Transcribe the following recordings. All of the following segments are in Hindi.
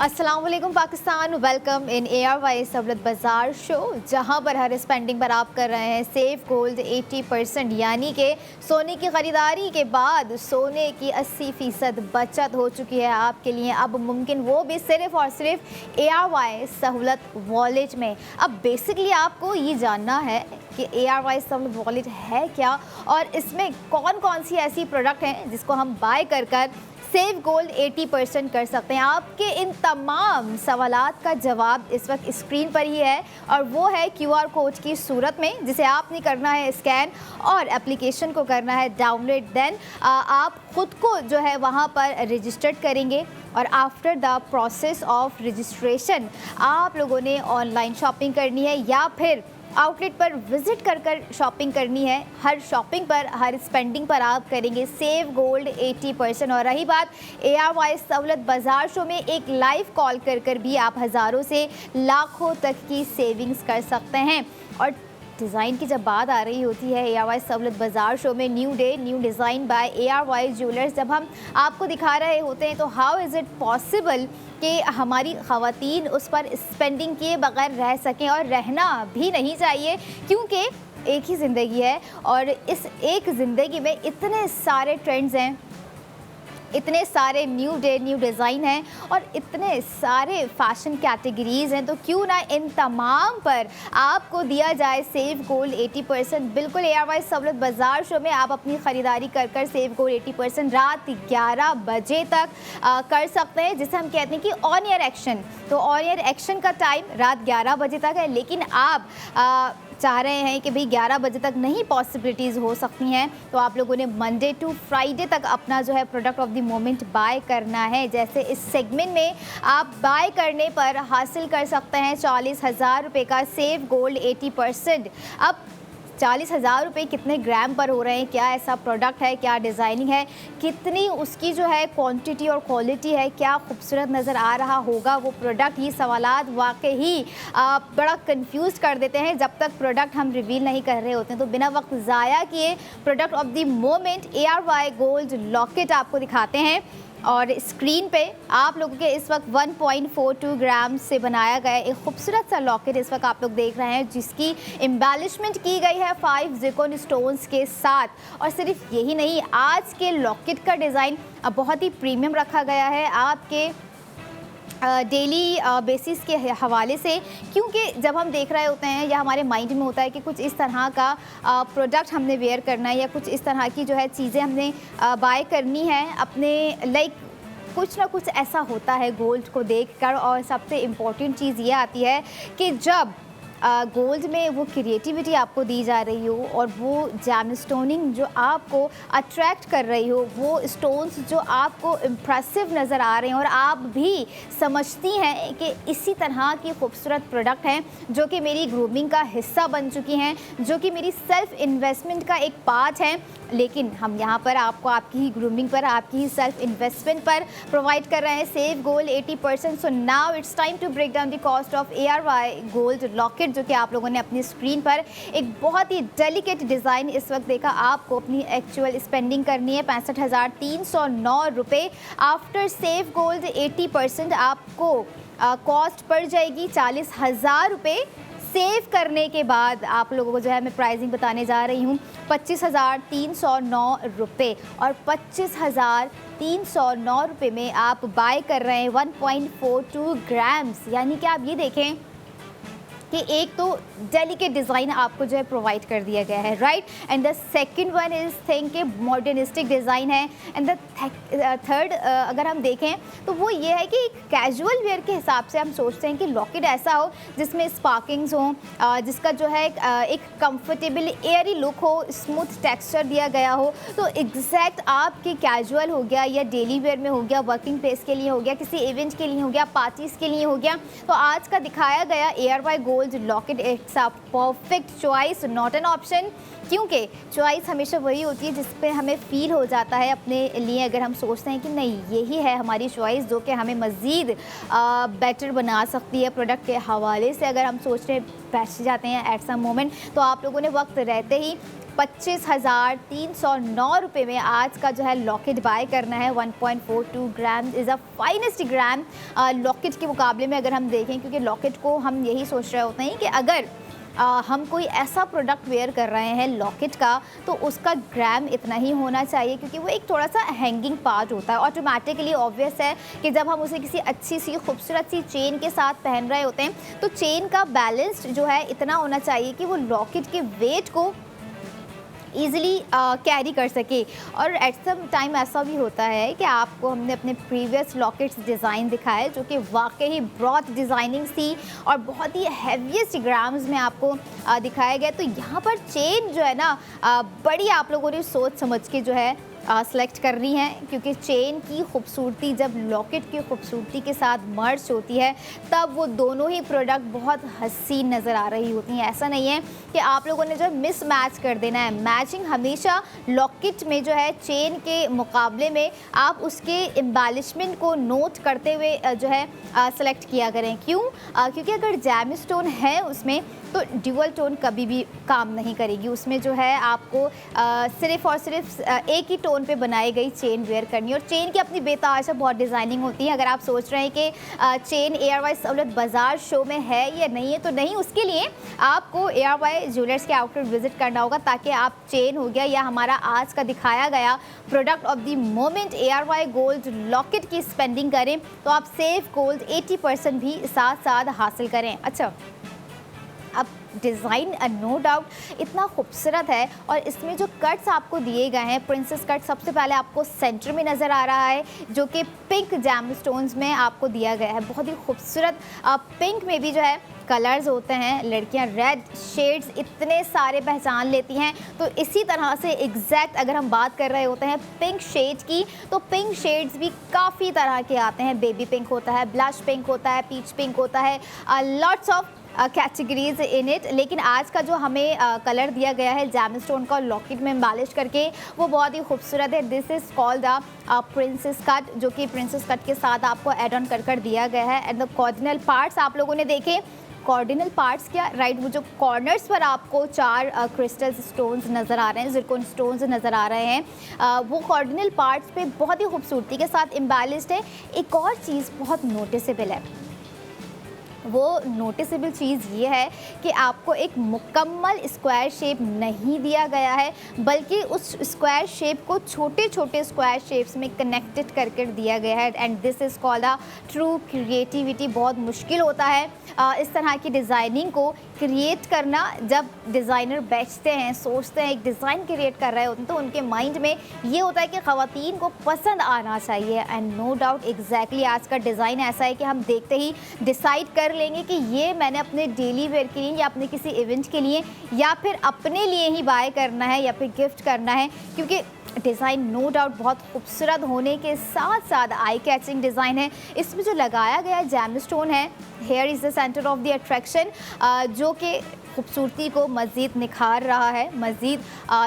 अस्सलाम वालेकुम पाकिस्तान, वेलकम इन ARY सहूलत बाज़ार शो, जहां पर हर स्पेंडिंग पर आप कर रहे हैं सेव गोल्ड 80%, यानी कि सोने की ख़रीदारी के बाद सोने की 80% बचत हो चुकी है आपके लिए अब मुमकिन, वो भी सिर्फ़ और सिर्फ ARY सहूलत वॉलेट में। अब बेसिकली आपको ये जानना है कि ARY सहूलत वॉलेट है क्या और इसमें कौन कौन सी ऐसी प्रोडक्ट हैं जिसको हम बाय कर सेव गोल्ड 80% कर सकते हैं। आपके इन तमाम सवालात का जवाब इस वक्त स्क्रीन पर ही है और वो है QR कोड की सूरत में, जिसे आपने करना है स्कैन और एप्लीकेशन को करना है डाउनलोड। देन आप ख़ुद को जो है वहाँ पर रजिस्टर्ड करेंगे और after the process of registration आप लोगों ने ऑनलाइन शॉपिंग करनी है या फिर आउटलेट पर विज़िट कर शॉपिंग करनी है। हर शॉपिंग पर, हर स्पेंडिंग पर आप करेंगे सेव गोल्ड 80%। और रही बात ARY सहूलत बाज़ार शो में, एक लाइव कॉल कर भी आप हज़ारों से लाखों तक की सेविंग्स कर सकते हैं। और डिज़ाइन की जब बात आ रही होती है ARY सहूलत बाज़ार शो में, new day new design by ARY jewellers जब हम आपको दिखा रहे होते हैं, तो हाउ इज़ इट पॉसिबल कि हमारी ख़वातीन उस पर स्पेंडिंग किए बगैर रह सकें, और रहना भी नहीं चाहिए क्योंकि एक ही ज़िंदगी है और इस एक ज़िंदगी में इतने सारे ट्रेंड्स हैं, इतने सारे न्यू डे न्यू डिज़ाइन हैं और इतने सारे फैशन कैटेगरीज़ हैं, तो क्यों ना इन तमाम पर आपको दिया जाए सेव गोल्ड 80%। बिल्कुल ARY सहूलत बाज़ार शो में आप अपनी ख़रीदारी कर सेव गोल्ड 80% रात 11 बजे तक कर सकते हैं, जिसे हम कहते हैं कि ऑन ईयर एक्शन। तो ऑन ईयर एक्शन का टाइम रात 11 बजे तक है, लेकिन आप चाह रहे हैं कि भाई 11 बजे तक नहीं पॉसिबिलिटीज़ हो सकती हैं, तो आप लोगों ने मंडे टू फ्राइडे तक अपना जो है product of the moment bye करना है। जैसे इस सेगमेंट में आप बाय करने पर हासिल कर सकते हैं 40,000 रुपये का सेव गोल्ड 80%। अब 40,000 रुपये कितने ग्राम पर हो रहे हैं, क्या ऐसा प्रोडक्ट है, क्या डिज़ाइनिंग है, कितनी उसकी जो है क्वांटिटी और क्वालिटी है, क्या खूबसूरत नज़र आ रहा होगा वो प्रोडक्ट, ये सवालात वाकई ही बड़ा कंफ्यूज कर देते हैं जब तक प्रोडक्ट हम रिवील नहीं कर रहे होते हैं। तो बिना वक्त ज़ाया किए product of the moment ARY gold locket आपको दिखाते हैं। और स्क्रीन पे आप लोगों के इस वक्त 1.42 ग्राम से बनाया गया एक खूबसूरत सा लॉकेट इस वक्त आप लोग देख रहे हैं, जिसकी एम्बेलिशमेंट की गई है 5 ज़िरकॉन स्टोन्स के साथ। और सिर्फ यही नहीं, आज के लॉकेट का डिज़ाइन बहुत ही प्रीमियम रखा गया है आपके डेली बेसिस के हवाले से, क्योंकि जब हम देख रहे होते हैं या हमारे माइंड में होता है कि कुछ इस तरह का प्रोडक्ट हमने वेयर करना है या कुछ इस तरह की जो है चीज़ें हमने बाय करनी है अपने, लाइक कुछ ना कुछ ऐसा होता है गोल्ड को देखकर। और सबसे इम्पॉर्टेंट चीज़ ये आती है कि जब गोल्ड में वो क्रिएटिविटी आपको दी जा रही हो और वो जैम स्टोनिंग जो आपको अट्रैक्ट कर रही हो, वो स्टोन्स जो आपको इम्प्रेसिव नज़र आ रहे हैं और आप भी समझती हैं कि इसी तरह की खूबसूरत प्रोडक्ट हैं जो कि मेरी ग्रूमिंग का हिस्सा बन चुकी हैं, जो कि मेरी सेल्फ़ इन्वेस्टमेंट का एक पार्ट है। लेकिन हम यहाँ पर आपको आपकी ही ग्रूमिंग पर, आपकी ही सेल्फ इन्वेस्टमेंट पर प्रोवाइड कर रहे हैं save gold 80%। So now it's time to break down the cost of ARY gold locket, जो कि आप लोगों ने अपनी स्क्रीन पर एक बहुत ही डेलिकेट डिज़ाइन इस वक्त देखा। आपको अपनी एक्चुअल स्पेंडिंग करनी है 65,309 रुपये। आफ्टर सेव गोल्ड 80% आपको कॉस्ट पड़ जाएगी 40,000 रुपये। सेव करने के बाद आप लोगों को जो है मैं प्राइसिंग बताने जा रही हूँ 25,309 रुपये। और 25,309 रुपये में आप बाय कर रहे हैं 1.42 ग्राम्स, यानी कि आप ये देखें कि एक तो डेलिकेट डिज़ाइन आपको जो है प्रोवाइड कर दिया गया है, right. And the second one is think के मॉडर्निस्टिक डिज़ाइन है। एंड द थर्ड अगर हम देखें तो वो ये है कि कैजुअल वेयर के हिसाब से हम सोचते हैं कि लॉकेट ऐसा हो जिसमें स्पार्किंग्स हों, जिसका जो है एक कंफर्टेबल एयरी लुक हो, स्मूथ टेक्सचर दिया गया हो। तो एग्जैक्ट आपके कैजुअल हो गया या डेली वेयर में हो गया, वर्किंग प्लेस के लिए हो गया, किसी इवेंट के लिए हो गया, पार्टीज़ के लिए हो गया। तो आज का दिखाया गया ARY gold locket it's a perfect choice, not an option, क्योंकि चॉइस हमेशा वही होती है जिस पे हमें फील हो जाता है अपने लिए। अगर हम सोचते हैं कि नहीं यही है हमारी चॉइस जो कि हमें मज़ीद बेटर बना सकती है प्रोडक्ट के हवाले से, अगर हम सोच रहे बैठ जाते हैं एट सम मोमेंट, तो आप लोगों ने वक्त रहते ही 25,309 रुपये में आज का जो है लॉकेट बाय करना है। 1.42 gram is a finest gram locket के मुकाबले में अगर हम देखें, क्योंकि लॉकेट को हम यही सोच रहे होते हैं कि अगर हम कोई ऐसा प्रोडक्ट वेयर कर रहे हैं लॉकेट का, तो उसका ग्राम इतना ही होना चाहिए, क्योंकि वो एक थोड़ा सा हैंगिंग पार्ट होता है। ऑटोमेटिकली ऑब्वियस है कि जब हम उसे किसी अच्छी सी खूबसूरत सी चेन के साथ पहन रहे होते हैं तो चेन का बैलेंस जो है इतना होना चाहिए कि वो लॉकेट के वेट को ईज़िली कैरी कर सके। और एट सम टाइम ऐसा भी होता है कि आपको हमने अपने प्रीवियस लॉकेट्स डिज़ाइन दिखाए जो कि वाकई ब्रॉड डिज़ाइनिंग थी और बहुत ही हैवीएस्ट ग्राम्स में आपको दिखाया गया। तो यहाँ पर चेन जो है ना बड़ी आप लोगों ने सोच समझ के जो है सेलेक्ट करनी है, क्योंकि चेन की खूबसूरती जब लॉकेट की खूबसूरती के साथ मर्ज होती है तब वो दोनों ही प्रोडक्ट बहुत हसीन नज़र आ रही होती हैं। ऐसा नहीं है कि आप लोगों ने जो मिस मैच कर देना है। मैचिंग हमेशा लॉकेट में जो है चेन के मुकाबले में आप उसके एम्बेलिशमेंट को नोट करते हुए जो है सेलेक्ट किया करें। क्यों? क्योंकि अगर जैम स्टोन है उसमें तो ड्यूअल टोन कभी भी काम नहीं करेगी। उसमें जो है आपको सिर्फ़ और सिर्फ एक ही टोन पे बनाई गई चेन वेयर करनी है। और चेन की अपनी बेतहाशा बहुत डिज़ाइनिंग होती है। अगर आप सोच रहे हैं कि चेन ARY सहूलत बाज़ार शो में है या नहीं है, तो नहीं, उसके लिए आपको ARY ज्वेलर्स के आउटलेट विज़िट करना होगा, ताकि आप चेन हो गया या हमारा आज का दिखाया गया product of the moment ARY gold locket की स्पेंडिंग करें तो आप सेफ गोल्ड 80% भी साथ साथ हासिल करें। अच्छा, अब डिज़ाइन नो डाउट इतना खूबसूरत है और इसमें जो कट्स आपको दिए गए हैं, प्रिंसेस कट सबसे पहले आपको सेंटर में नज़र आ रहा है जो कि पिंक जैम स्टोन्स में आपको दिया गया है। बहुत ही खूबसूरत पिंक में भी जो है कलर्स होते हैं। लड़कियां रेड शेड्स इतने सारे पहचान लेती हैं, तो इसी तरह से एग्जैक्ट अगर हम बात कर रहे होते हैं पिंक शेड की, तो पिंक शेड्स भी काफ़ी तरह के आते हैं। बेबी पिंक होता है, ब्लश पिंक होता है, पीच पिंक होता है, lots of categories in it. लेकिन आज का जो हमें कलर दिया गया है जैम स्टोन का लॉकेट में एम्बेलिश करके, वो बहुत ही खूबसूरत है। This is called the princess cut, जो कि प्रिंसेस कट के साथ आपको एड ऑन कर दिया गया है। एंड द कॉर्डिनल पार्ट्स आप लोगों ने देखे, कॉर्डिनल पार्ट्स क्या, राइट, वो जो कॉर्नर्स पर आपको 4 क्रिस्टल स्टोन्स नज़र आ रहे हैं, ज़िरकोन स्टोन्स नज़र आ रहे हैं, वो कॉर्डिनल पार्ट्स पे बहुत ही खूबसूरती के साथ एम्बेलिश्ड है। एक और चीज़ बहुत नोटिसेबल है, वो नोटिसेबल चीज़ ये है कि आपको एक मुकम्मल स्क्वायर शेप नहीं दिया गया है, बल्कि उस स्क्वायर शेप को छोटे छोटे स्क्वायर शेप्स में कनेक्टेड करके दिया गया है। And this is called a true creativity. बहुत मुश्किल होता है इस तरह की डिज़ाइनिंग को क्रिएट करना। जब डिज़ाइनर बैठते हैं, सोचते हैं, एक डिज़ाइन क्रिएट कर रहे होते हैं, तो उनके माइंड में ये होता है कि ख़वातीन को पसंद आना चाहिए। एंड नो डाउट एग्जैक्टली आज का डिज़ाइन ऐसा है कि हम देखते ही डिसाइड कर लेंगे कि ये मैंने अपने डेली वेयर के लिए या अपने किसी इवेंट के लिए या फिर अपने लिए ही बाय करना है या फिर गिफ्ट करना है, क्योंकि डिज़ाइन नो डाउट बहुत खूबसूरत होने के साथ साथ आई कैचिंग डिज़ाइन है। इसमें जो लगाया गया जैम स्टोन है, here is the centre of the attraction, जो कि खूबसूरती को मज़ीद निखार रहा है, मज़ीद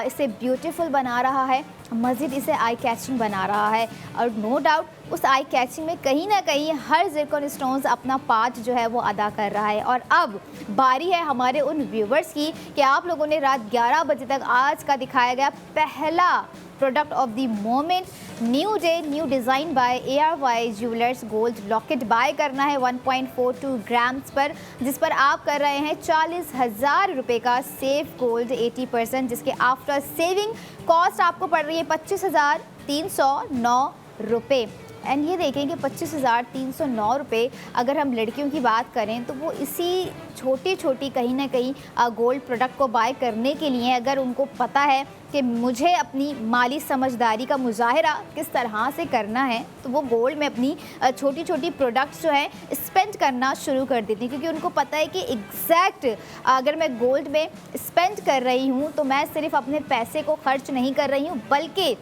इसे ब्यूटीफुल बना रहा है, मज़ीद इसे आई कैचिंग बना रहा है। और नो डाउट उस आई कैचिंग में कहीं ना कहीं हर ज़िरकॉन स्टोन्स अपना पार्ट जो है वो अदा कर रहा है। और अब बारी है हमारे उन व्यूवर्स की कि आप लोगों ने रात 11 बजे तक आज का दिखाया गया पहला product of the moment new day new design by ARY jewellers gold locket buy करना है 1.42 ग्राम्स पर, जिस पर आप कर रहे हैं 40,000 रुपये का सेफ गोल्ड 80%, जिसके आफ्टर सेविंग कॉस्ट आपको पड़ रही है 25,309 रुपये। एंड ये देखें कि 25,309 रुपये अगर हम लड़कियों की बात करें तो वो इसी छोटी छोटी कहीं ना कहीं गोल्ड प्रोडक्ट को बाय करने के लिए, अगर उनको पता है कि मुझे अपनी माली समझदारी का मुजाहरा किस तरह से करना है, तो वो गोल्ड में अपनी छोटी छोटी प्रोडक्ट्स जो हैं स्पेंड करना शुरू कर देती हैं, क्योंकि उनको पता है कि एग्जैक्ट अगर मैं गोल्ड में स्पेंड कर रही हूँ तो मैं सिर्फ अपने पैसे को खर्च नहीं कर रही हूँ, बल्कि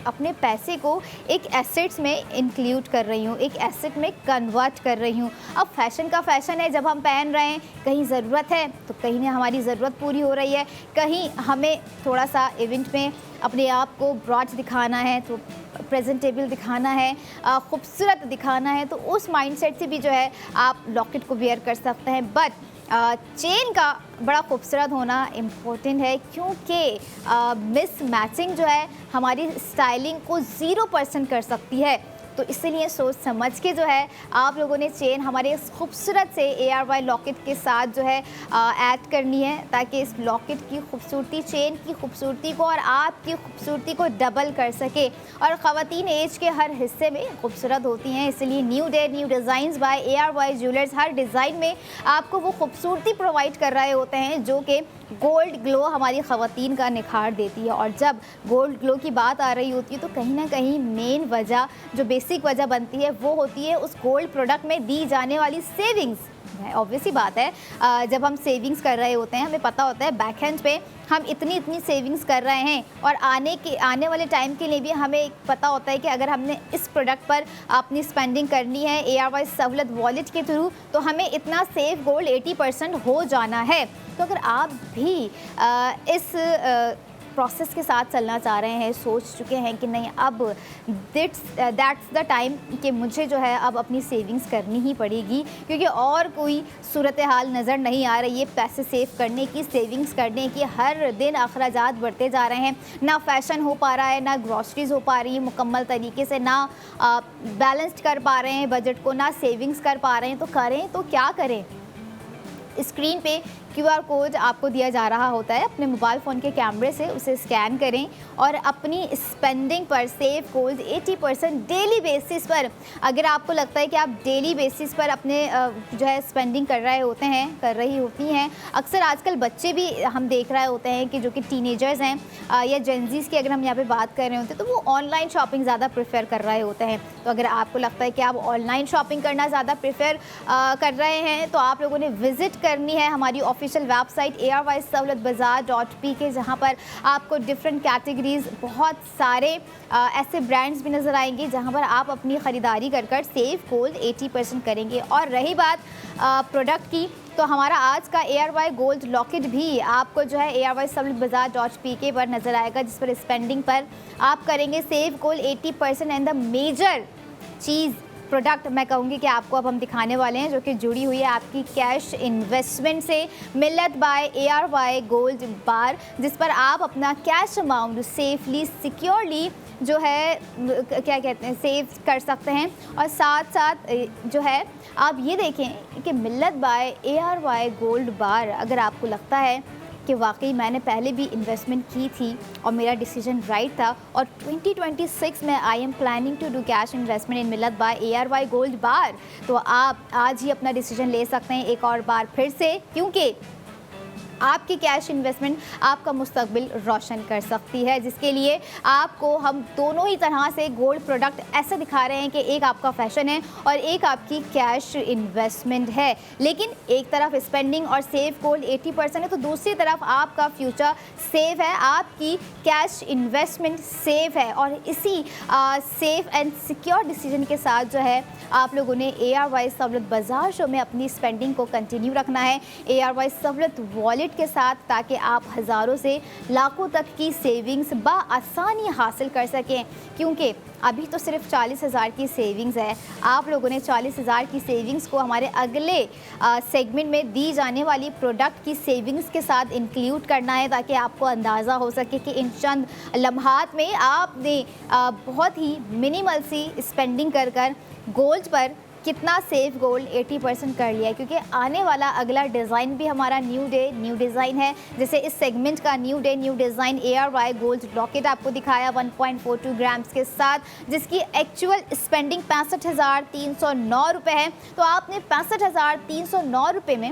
अपने पैसे को एक एसेट्स में इंक्लूड कर रही हूँ, एक एसेट में कन्वर्ट कर रही हूँ। अब फैशन का फैशन है, जब हम पहन रहे हैं, कहीं ज़रूरत है तो कहीं ना हमारी ज़रूरत पूरी हो रही है, कहीं हमें थोड़ा सा इवेंट में अपने आप को ब्रॉड दिखाना है, तो प्रेजेंटेबल दिखाना है, खूबसूरत दिखाना है, तो उस माइंडसेट से भी जो है आप लॉकेट को वेयर कर सकते हैं। बट चेन का बड़ा खूबसूरत होना इम्पोर्टेंट है, क्योंकि मिस मैचिंग जो है हमारी स्टाइलिंग को 0% कर सकती है। तो इसलिए सोच समझ के जो है आप लोगों ने चेन हमारे इस खूबसूरत से ARY लॉकेट के साथ जो है ऐड करनी है, ताकि इस लॉकेट की खूबसूरती चेन की खूबसूरती को और आपकी खूबसूरती को डबल कर सके। और ख़वातीन एज के हर हिस्से में खूबसूरत होती हैं, इसलिए new day new designs by ARY jewellers हर डिज़ाइन में आपको वो खूबसूरती प्रोवाइड कर रहे होते हैं जो कि गोल्ड ग्लो हमारी ख़वातीन का निखार देती है। और जब गोल्ड ग्लो की बात आ रही होती है तो कहीं ना कहीं मेन वजह जो बेसिक वजह बनती है वो होती है उस गोल्ड प्रोडक्ट में दी जाने वाली सेविंग्स। ऑब्वियस ही बात है, जब हम सेविंग्स कर रहे होते हैं हमें पता होता है बैक हैंड पे हम इतनी सेविंग्स कर रहे हैं, और आने वाले टाइम के लिए भी हमें पता होता है कि अगर हमने इस प्रोडक्ट पर अपनी स्पेंडिंग करनी है ARY सहूलत वॉलेट के थ्रू, तो हमें इतना सेव गोल्ड 80% हो जाना है। तो अगर आप भी इस प्रोसेस के साथ चलना चाह रहे हैं, सोच चुके हैं कि नहीं अब दैट्स द टाइम कि मुझे जो है अब अपनी सेविंग्स करनी ही पड़ेगी, क्योंकि और कोई सूरत हाल नज़र नहीं आ रही है पैसे सेव करने की, सेविंग्स करने की। हर दिन अखराजात बढ़ते जा रहे हैं, ना फैशन हो पा रहा है, ना ग्रॉसरीज हो पा रही है मुकम्मल तरीके से, ना बैलेंस्ड कर पा रहे हैं बजट को, ना सेविंग्स कर पा रहे हैं। तो करें तो क्या करें? स्क्रीन पे QR कोड आपको दिया जा रहा होता है, अपने मोबाइल फ़ोन के कैमरे से उसे स्कैन करें और अपनी स्पेंडिंग पर सेव गोल्ड 80% डेली बेसिस पर, अगर आपको लगता है कि आप डेली बेसिस पर अपने जो है स्पेंडिंग कर रही होती हैं, अक्सर आजकल बच्चे भी हम देख रहे होते हैं कि जो कि टीनेजर्स हैं या जेनजीज़ की अगर हम यहाँ पे बात कर रहे होते हैं तो वो ऑनलाइन शॉपिंग ज़्यादा प्रेफर कर रहे होते हैं। तो अगर आपको लगता है कि आप ऑनलाइन शॉपिंग करना ज़्यादा प्रेफर कर रहे हैं तो आप लोगों ने विज़िट करनी है हमारी ऑफिशियल वेबसाइट ARYSahoolatbazaar.pk, जहां पर आपको डिफरेंट कैटेगरीज बहुत सारे ऐसे ब्रांड्स भी नज़र आएंगे जहां पर आप अपनी ख़रीदारी कर सेव गोल्ड 80% करेंगे। और रही बात प्रोडक्ट की, तो हमारा आज का ARY गोल्ड लॉकेट भी आपको जो है ARYSahoolatbazaar.pk पर नज़र आएगा, जिस पर स्पेंडिंग पर आप करेंगे save gold 80%। And the major चीज़ प्रोडक्ट मैं कहूँगी कि आपको अब हम दिखाने वाले हैं, जो कि जुड़ी हुई है आपकी कैश इन्वेस्टमेंट से, मिल्लत बाय ARY गोल्ड बार, जिस पर आप अपना कैश अमाउंट सेफली सिक्योरली जो है क्या कहते हैं सेव कर सकते हैं। और साथ साथ जो है आप ये देखें कि मिल्लत बाय ARY गोल्ड बार, अगर आपको लगता है कि वाकई मैंने पहले भी इन्वेस्टमेंट की थी और मेरा डिसीजन राइट था, और 2026 में I am planning to do cash investment in मिल्लत बाय ARY गोल्ड बार, तो आप आज ही अपना डिसीजन ले सकते हैं एक और बार फिर से, क्योंकि आपकी कैश इन्वेस्टमेंट आपका मुस्तकबिल रोशन कर सकती है, जिसके लिए आपको हम दोनों ही तरह से गोल्ड प्रोडक्ट ऐसे दिखा रहे हैं कि एक आपका फैशन है और एक आपकी कैश इन्वेस्टमेंट है। लेकिन एक तरफ स्पेंडिंग और सेव गोल्ड 80% है, तो दूसरी तरफ आपका फ्यूचर सेव है, आपकी कैश इन्वेस्टमेंट सेव है। और इसी सेफ एंड सिक्योर डिसीजन के साथ जो है आप लोगों ने ARY सहूलत बाज़ार शो में अपनी स्पेंडिंग को कंटिन्यू रखना है ARY सहूलत वॉलेट के साथ, ताकि आप हज़ारों से लाखों तक की सेविंग्स बआसानी हासिल कर सकें। क्योंकि अभी तो सिर्फ 40,000 की सेविंग्स है, आप लोगों ने 40,000 की सेविंग्स को हमारे अगले सेगमेंट में दी जाने वाली प्रोडक्ट की सेविंग्स के साथ इंक्लूड करना है, ताकि आपको अंदाज़ा हो सके कि इन चंद लम्हात में आपने बहुत ही मिनिमल सी स्पेंडिंग कर गोल्ड पर कितना सेव गोल्ड 80% कर लिया है। क्योंकि आने वाला अगला डिज़ाइन भी हमारा न्यू डे न्यू डिज़ाइन है, जैसे इस सेगमेंट का new day new design ARY gold locket आपको दिखाया 1.42 ग्राम्स के साथ, जिसकी एक्चुअल स्पेंडिंग 65,309 रुपये है। तो आपने 65,309 रुपये में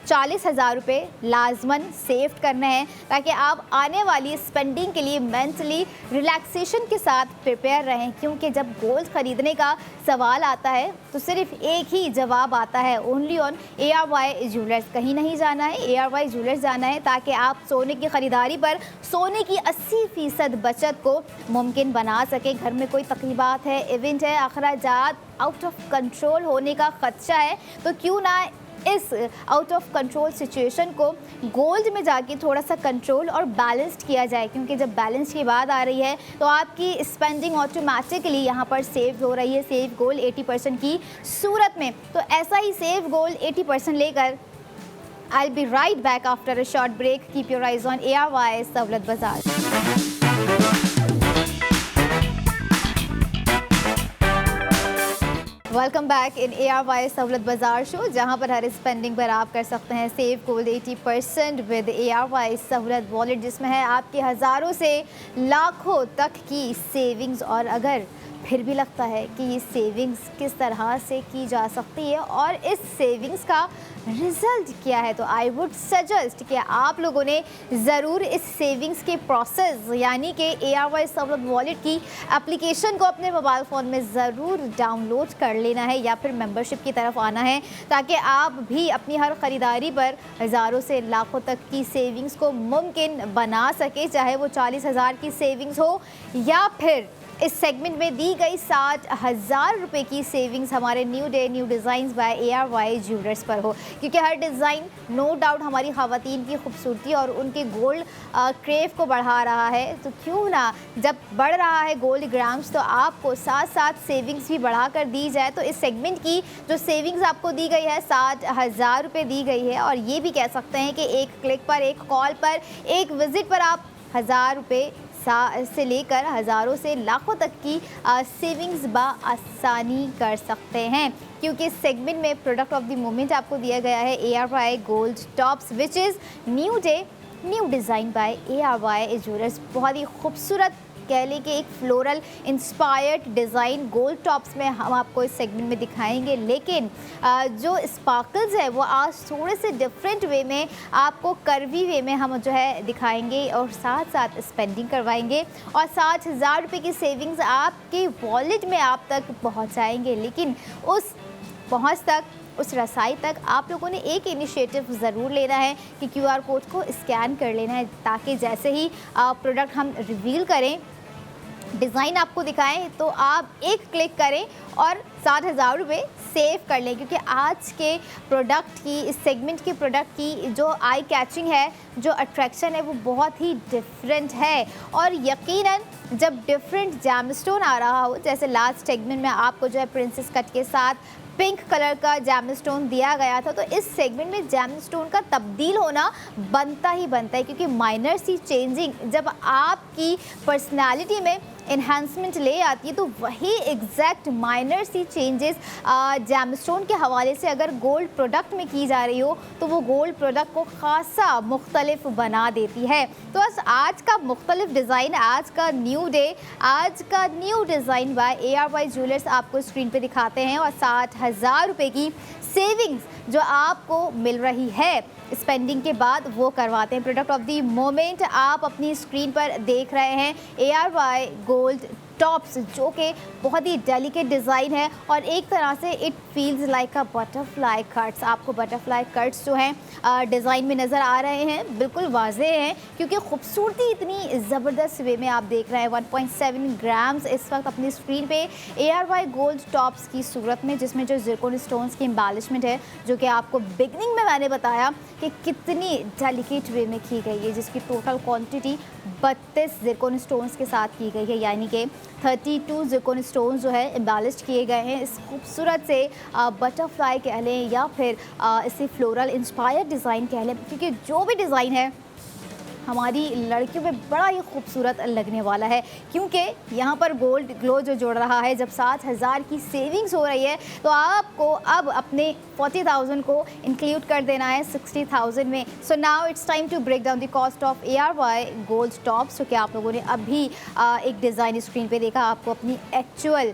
40,000 रुपये लाजमन सेव करने हैं, ताकि आप आने वाली स्पेंडिंग के लिए मेंटली रिलैक्सेशन के साथ प्रिपेयर रहें। क्योंकि जब गोल्ड ख़रीदने का सवाल आता है तो सिर्फ एक ही जवाब आता है, ओनली ऑन ARY ज्वेलर्स। कहीं नहीं जाना है, ARY ज्वेलर्स जाना है, ताकि आप सोने की ख़रीदारी पर सोने की 80% बचत को मुमकिन बना सकें। घर में कोई तकरीबात है, इवेंट है, अखराजात आउट ऑफ कंट्रोल होने का ख़दशा है, तो क्यों ना इस आउट ऑफ कंट्रोल सिचुएशन को गोल्ड में जाके थोड़ा सा कंट्रोल और बैलेंस्ड किया जाए। क्योंकि जब बैलेंस की बात आ रही है तो आपकी स्पेंडिंग ऑटोमेटिकली यहाँ पर सेव हो रही है सेव गोल्ड 80% की सूरत में। तो ऐसा ही सेव गोल्ड 80% लेकर I'll be right back after a short break. Keep your eyes on ARY Savlat Bazaar. Welcome back in ARY सहूलत बाज़ार शो, जहां पर हर स्पेंडिंग पर आप कर सकते हैं सेव गोल्ड 80% विद ARY सहूलत वॉलेट, जिसमें है आपके हज़ारों से लाखों तक की सेविंग्स। और अगर फिर भी लगता है कि ये सेविंग्स किस तरह से की जा सकती है और इस सेविंग्स का रिज़ल्ट क्या है, तो आई वुड सजेस्ट कि आप लोगों ने ज़रूर इस सेविंग्स के प्रोसेस यानी कि ARY सहूलत वॉलेट की एप्लीकेशन को अपने मोबाइल फ़ोन में ज़रूर डाउनलोड कर लेना है या फिर मेंबरशिप की तरफ आना है, ताकि आप भी अपनी हर ख़रीदारी पर हज़ारों से लाखों तक की सेविंग्स को मुमकिन बना सके, चाहे वो 40,000 की सेविंग्स हो या फिर इस सेगमेंट में दी गई 60,000 रुपये की सेविंग्स हमारे new day new designs by ARY jewellers पर हो। क्योंकि हर डिज़ाइन नो डाउट हमारी ख़वातीन की खूबसूरती और उनके गोल्ड क्रेव को बढ़ा रहा है, तो क्यों ना जब बढ़ रहा है गोल्ड ग्राम्स तो आपको साथ साथ सेविंग्स भी बढ़ा कर दी जाए। तो इस सेगमेंट की जो सेविंग्स आपको दी गई है 60,000 रुपये दी गई है, और ये भी कह सकते हैं कि एक क्लिक पर, एक कॉल पर, एक विज़िट पर आप 1,000 रुपये से लेकर हज़ारों से लाखों तक की सेविंग्स आसानी कर सकते हैं। क्योंकि इस सेगमेंट में प्रोडक्ट ऑफ द मोमेंट आपको दिया गया है ARY gold tops, which is new day new design by ARY jewellers. बहुत ही खूबसूरत कह लें कि एक floral inspired design gold tops में हम आपको इस सेगमेंट में दिखाएंगे, लेकिन जो स्पार्कल्स है वो आज थोड़े से डिफरेंट वे में आपको कर्वी वे में हम जो है दिखाएंगे और साथ साथ स्पेंडिंग करवाएंगे और 60,000 रुपये की सेविंग्स आपके वॉलेट में आप तक पहुंचाएंगे। लेकिन उस पहुंच तक, उस रसाई तक आप लोगों ने एक इनिशिएटिव ज़रूर लेना है कि QR कोड को स्कैन कर लेना है, ताकि जैसे ही प्रोडक्ट हम रिवील करें, डिज़ाइन आपको दिखाएं, तो आप एक क्लिक करें और 60,000 रुपये सेव कर लें। क्योंकि आज के प्रोडक्ट की, इस सेगमेंट के प्रोडक्ट की जो आई कैचिंग है, जो अट्रैक्शन है, वो बहुत ही डिफरेंट है। और यकीनन जब डिफरेंट जैमस्टोन आ रहा हो, जैसे लास्ट सेगमेंट में आपको जो है प्रिंसेस कट के साथ पिंक कलर का जैमस्टोन दिया गया था, तो इस सेगमेंट में जैमस्टोन का तब्दील होना बनता ही बनता है। क्योंकि माइनर सी चेंजिंग जब आपकी पर्सनालिटी में इन्हांसमेंट ले आती है, तो वही एग्जैक्ट माइनर सी चेंजेस जैमस्टोन के हवाले से अगर गोल्ड प्रोडक्ट में की जा रही हो, तो वो गोल्ड प्रोडक्ट को खासा मुख्तलिफ बना देती है। तो बस आज का मुख्तलिफ डिज़ाइन, आज का न्यू डे, आज का new design by ARY jewellers आपको स्क्रीन पे दिखाते हैं, और 60,000 रुपये की सेविंग्स जो आपको मिल रही है स्पेंडिंग के बाद वो करवाते हैं। प्रोडक्ट ऑफ द मोमेंट आप अपनी स्क्रीन पर देख रहे हैं ARY गोल्ड टॉप्स, जो कि बहुत ही डेलिकेट डिज़ाइन है और एक तरह से it feels like a butterfly cuts. आपको बटरफ्लाई कट्स जो हैं डिज़ाइन में नज़र आ रहे हैं, बिल्कुल वाज़ेह हैं, क्योंकि खूबसूरती इतनी ज़बरदस्त वे में आप देख रहे हैं। 1.7 ग्राम्स इस वक्त अपनी स्क्रीन पे ARY गोल्ड टॉप्स की सूरत में, जिसमें जो ज़िरकोन स्टोन्स की एम्बेलिशमेंट है, जो कि आपको बिगनिंग में मैंने बताया कि कितनी डेलिकेट वे में की गई है, जिसकी टोटल क्वांटिटी 32 ज़िरकोन स्टोन्स के साथ की गई है, यानी कि 32 ज़िरकोन स्टोन्स जो है एम्बेलिश्ड किए गए हैं। इस खूबसूरत से बटरफ्लाई कह लें या फिर इसे फ्लोरल इंस्पायर्ड डिज़ाइन कह लें, क्योंकि जो भी डिज़ाइन है हमारी लड़कियों में बड़ा ही खूबसूरत लगने वाला है। क्योंकि यहाँ पर गोल्ड ग्लो जो जोड़ रहा है, जब 60,000 की सेविंग्स हो रही है, तो आपको अब अपने 40,000 को इंक्लूड कर देना है 60,000 में। So now it's time to break down the cost of ARY gold tops, जो कि आप लोगों ने अभी एक डिज़ाइन स्क्रीन पे देखा। आपको अपनी एक्चुअल